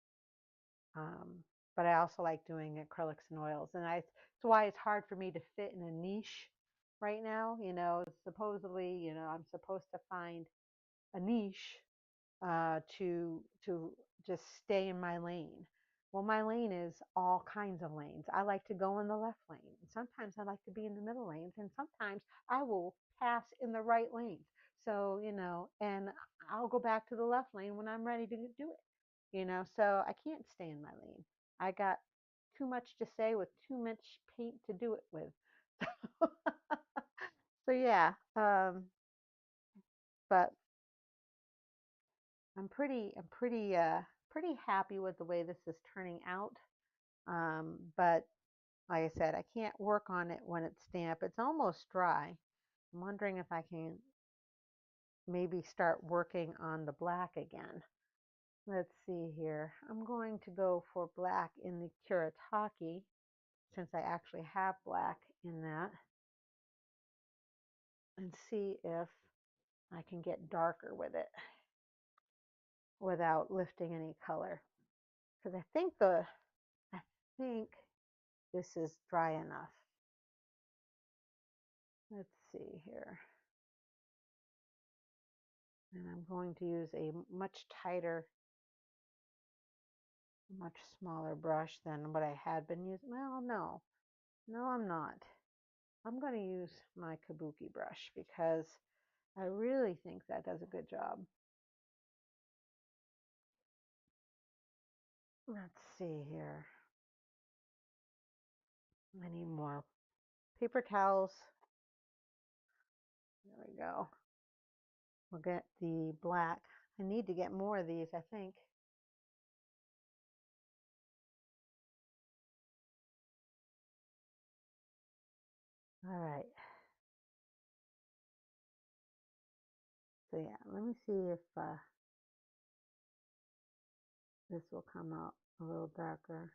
um, but I also like doing acrylics and oils, and that's why it's hard for me to fit in a niche right now. You know, supposedly, you know, I'm supposed to find a niche to just stay in my lane. Well, my lane is all kinds of lanes. I like to go in the left lane. Sometimes I like to be in the middle lanes, and sometimes I will pass in the right lanes. So, you know, and I'll go back to the left lane when I'm ready to do it. You know, so I can't stay in my lane. I got too much to say with too much paint to do it with. So yeah, but pretty happy with the way this is turning out. But like I said, I can't work on it when it's damp. It's almost dry. I'm wondering if I can maybe start working on the black again. Let's see here. I'm going to go for black in the Kuretake since I actually have black in that and see if I can get darker with it without lifting any color. Because I think this is dry enough. Let's see here. And I'm going to use a much tighter, much smaller brush than what I had been using. Well, no, I'm not. I'm going to use my Kabuki brush because I really think that does a good job. Let's see here. I need more paper towels. There we go. We'll get the black. I need to get more of these, I think. All right. So yeah, let me see if this will come out a little darker.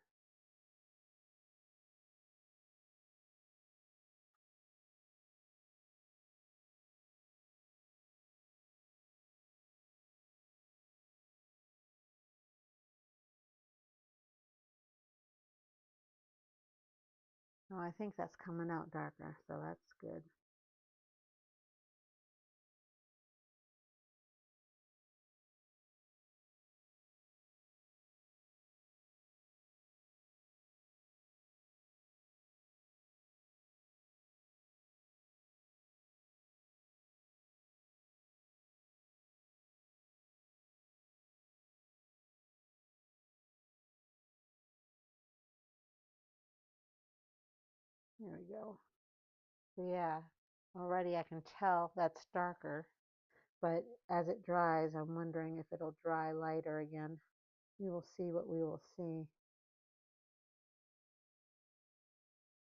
Oh, I think that's coming out darker, so that's good. There we go. So yeah, already I can tell that's darker, but as it dries, I'm wondering if it'll dry lighter again. We will see what we will see.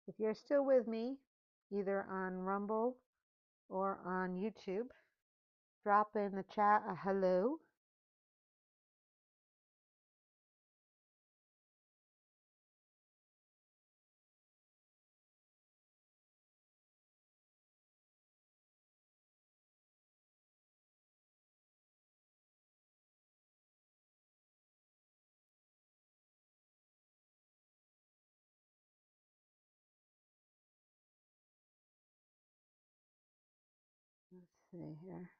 If you're still with me, either on Rumble or on YouTube, drop in the chat a hello. Let's see here.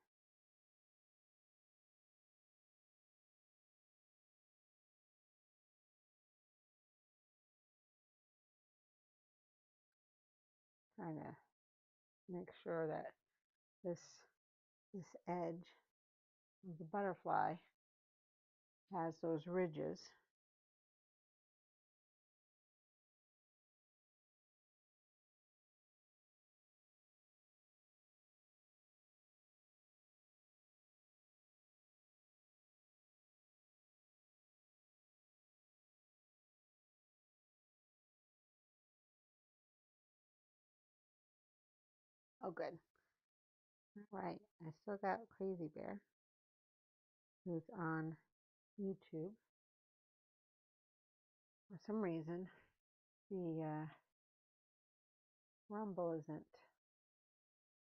Trying to make sure that this this edge of the butterfly has those ridges. Oh, good. All right. I still got Crazy Bear, who's on YouTube. For some reason, the Rumble isn't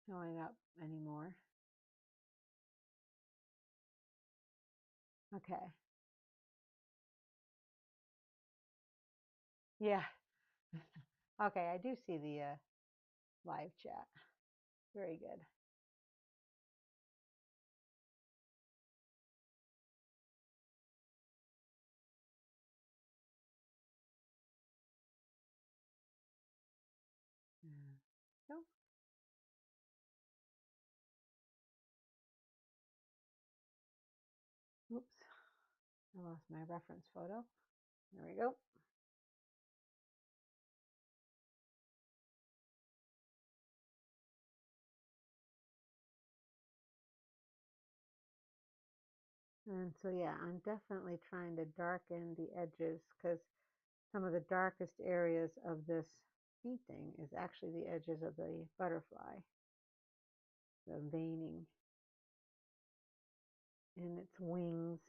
showing up anymore. Okay. Yeah. Okay, I do see the live chat. Very good. So, oops, I lost my reference photo. There we go. And so, yeah, I'm definitely trying to darken the edges because some of the darkest areas of this painting is actually the edges of the butterfly, the veining in its wings.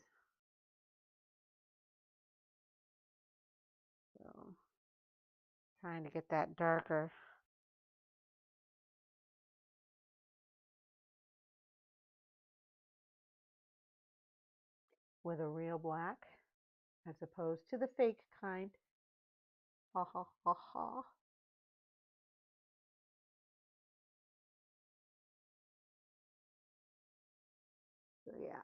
So, trying to get that darker with a real black as opposed to the fake kind. Ha ha ha ha. So, yeah.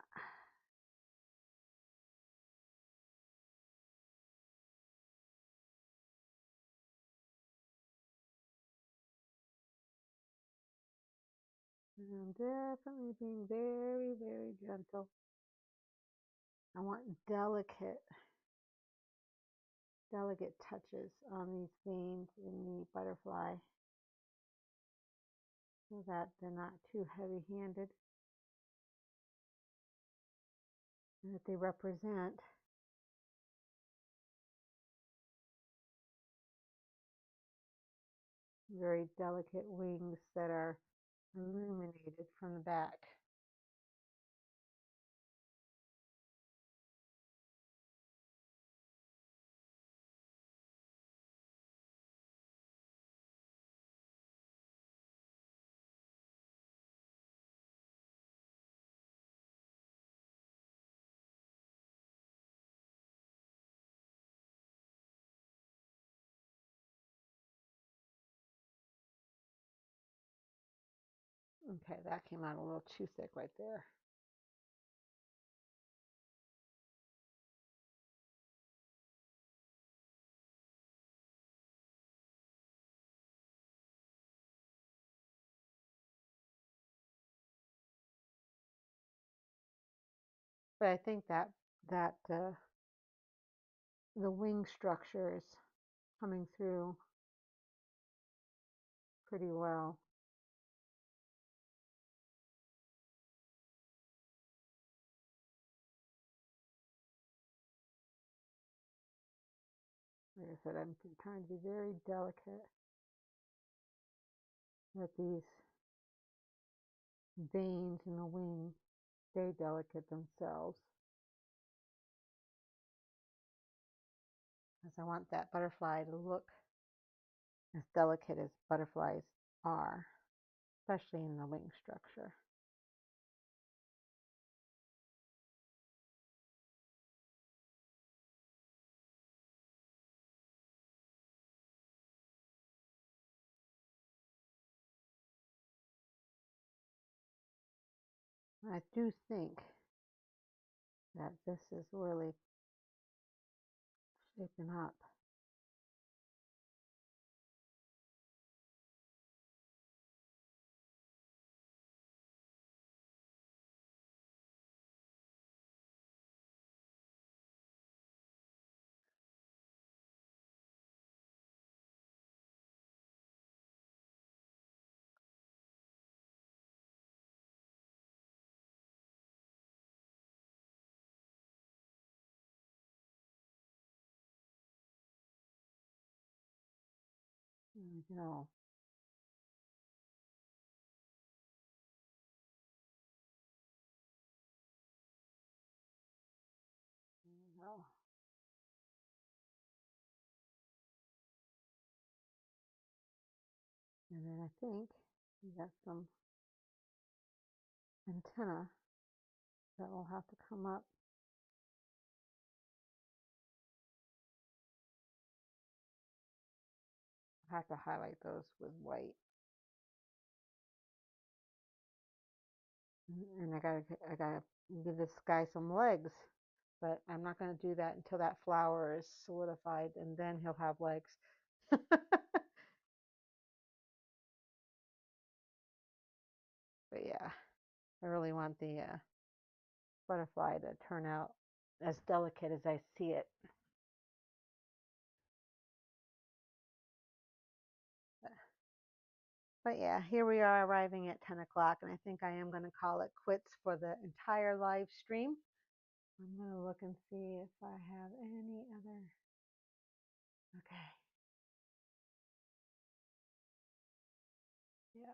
I'm definitely being very, very gentle. I want delicate touches on these veins in the butterfly so that they're not too heavy-handed and that they represent very delicate wings that are illuminated from the back. Okay, that came out a little too thick right there. But I think that the wing structure is coming through pretty well. Like I said, I'm trying to be very delicate that these veins in the wing stay delicate themselves. Because I want that butterfly to look as delicate as butterflies are, especially in the wing structure. I do think that this is really shaping up. There we go. There we go. And then I think we got some antenna that will have to come up. I have to highlight those with white. And I gotta give this guy some legs, but I'm not gonna do that until that flower is solidified, and then he'll have legs. But yeah, I really want the butterfly to turn out as delicate as I see it. But yeah, here we are arriving at 10 o'clock, and I think I am going to call it quits for the entire live stream. I'm going to look and see if I have any other. Okay. Yeah.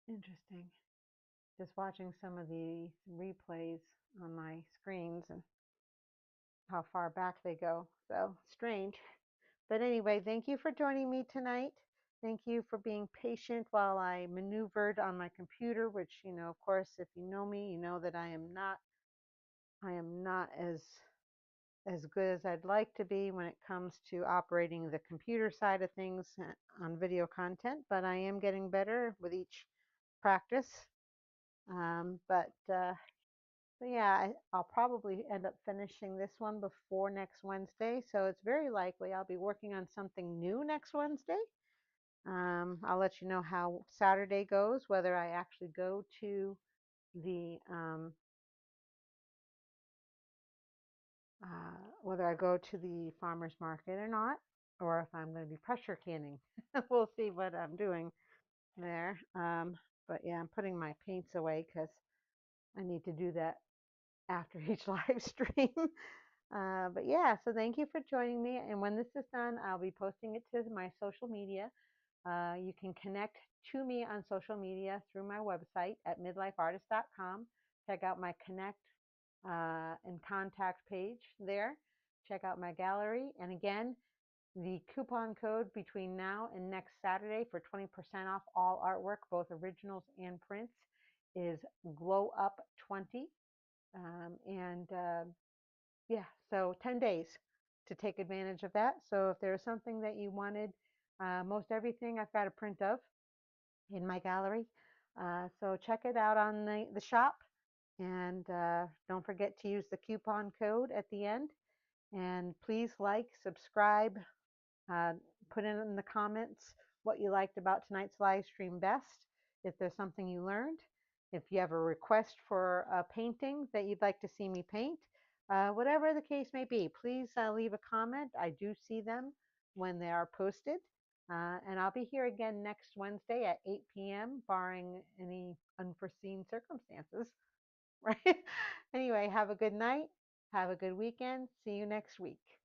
Interesting. Just watching some of the replays on my screens and how far back they go. So strange. But anyway, thank you for joining me tonight. Thank you for being patient while I maneuvered on my computer, which, of course, if you know me, you know that I am not as good as I'd like to be when it comes to operating the computer side of things on video content, but I am getting better with each practice. But yeah, I'll probably end up finishing this one before next Wednesday. So it's very likely I'll be working on something new next Wednesday. I'll let you know how Saturday goes, whether I actually go to the farmer's market or not, or if I'm going to be pressure canning. We'll see what I'm doing there. But yeah, I'm putting my paints away because I need to do that after each live stream. But yeah, so thank you for joining me. And when this is done, I'll be posting it to my social media. You can connect to me on social media through my website at midlifeartist.com. Check out my connect and contact page there. Check out my gallery. And again, the coupon code between now and next Saturday for 20% off all artwork, both originals and prints, is GlowUp20. Yeah, so 10 days to take advantage of that. So if there's something that you wanted, most everything I've got a print of in my gallery. So check it out on the shop. And don't forget to use the coupon code at the end. And please like, subscribe, uh, put in the comments what you liked about tonight's live stream best, if there's something you learned, if you have a request for a painting that you'd like to see me paint, whatever the case may be, please leave a comment. I do see them when they are posted. And I'll be here again next Wednesday at 8 p.m., barring any unforeseen circumstances, right? Anyway, have a good night. Have a good weekend. See you next week.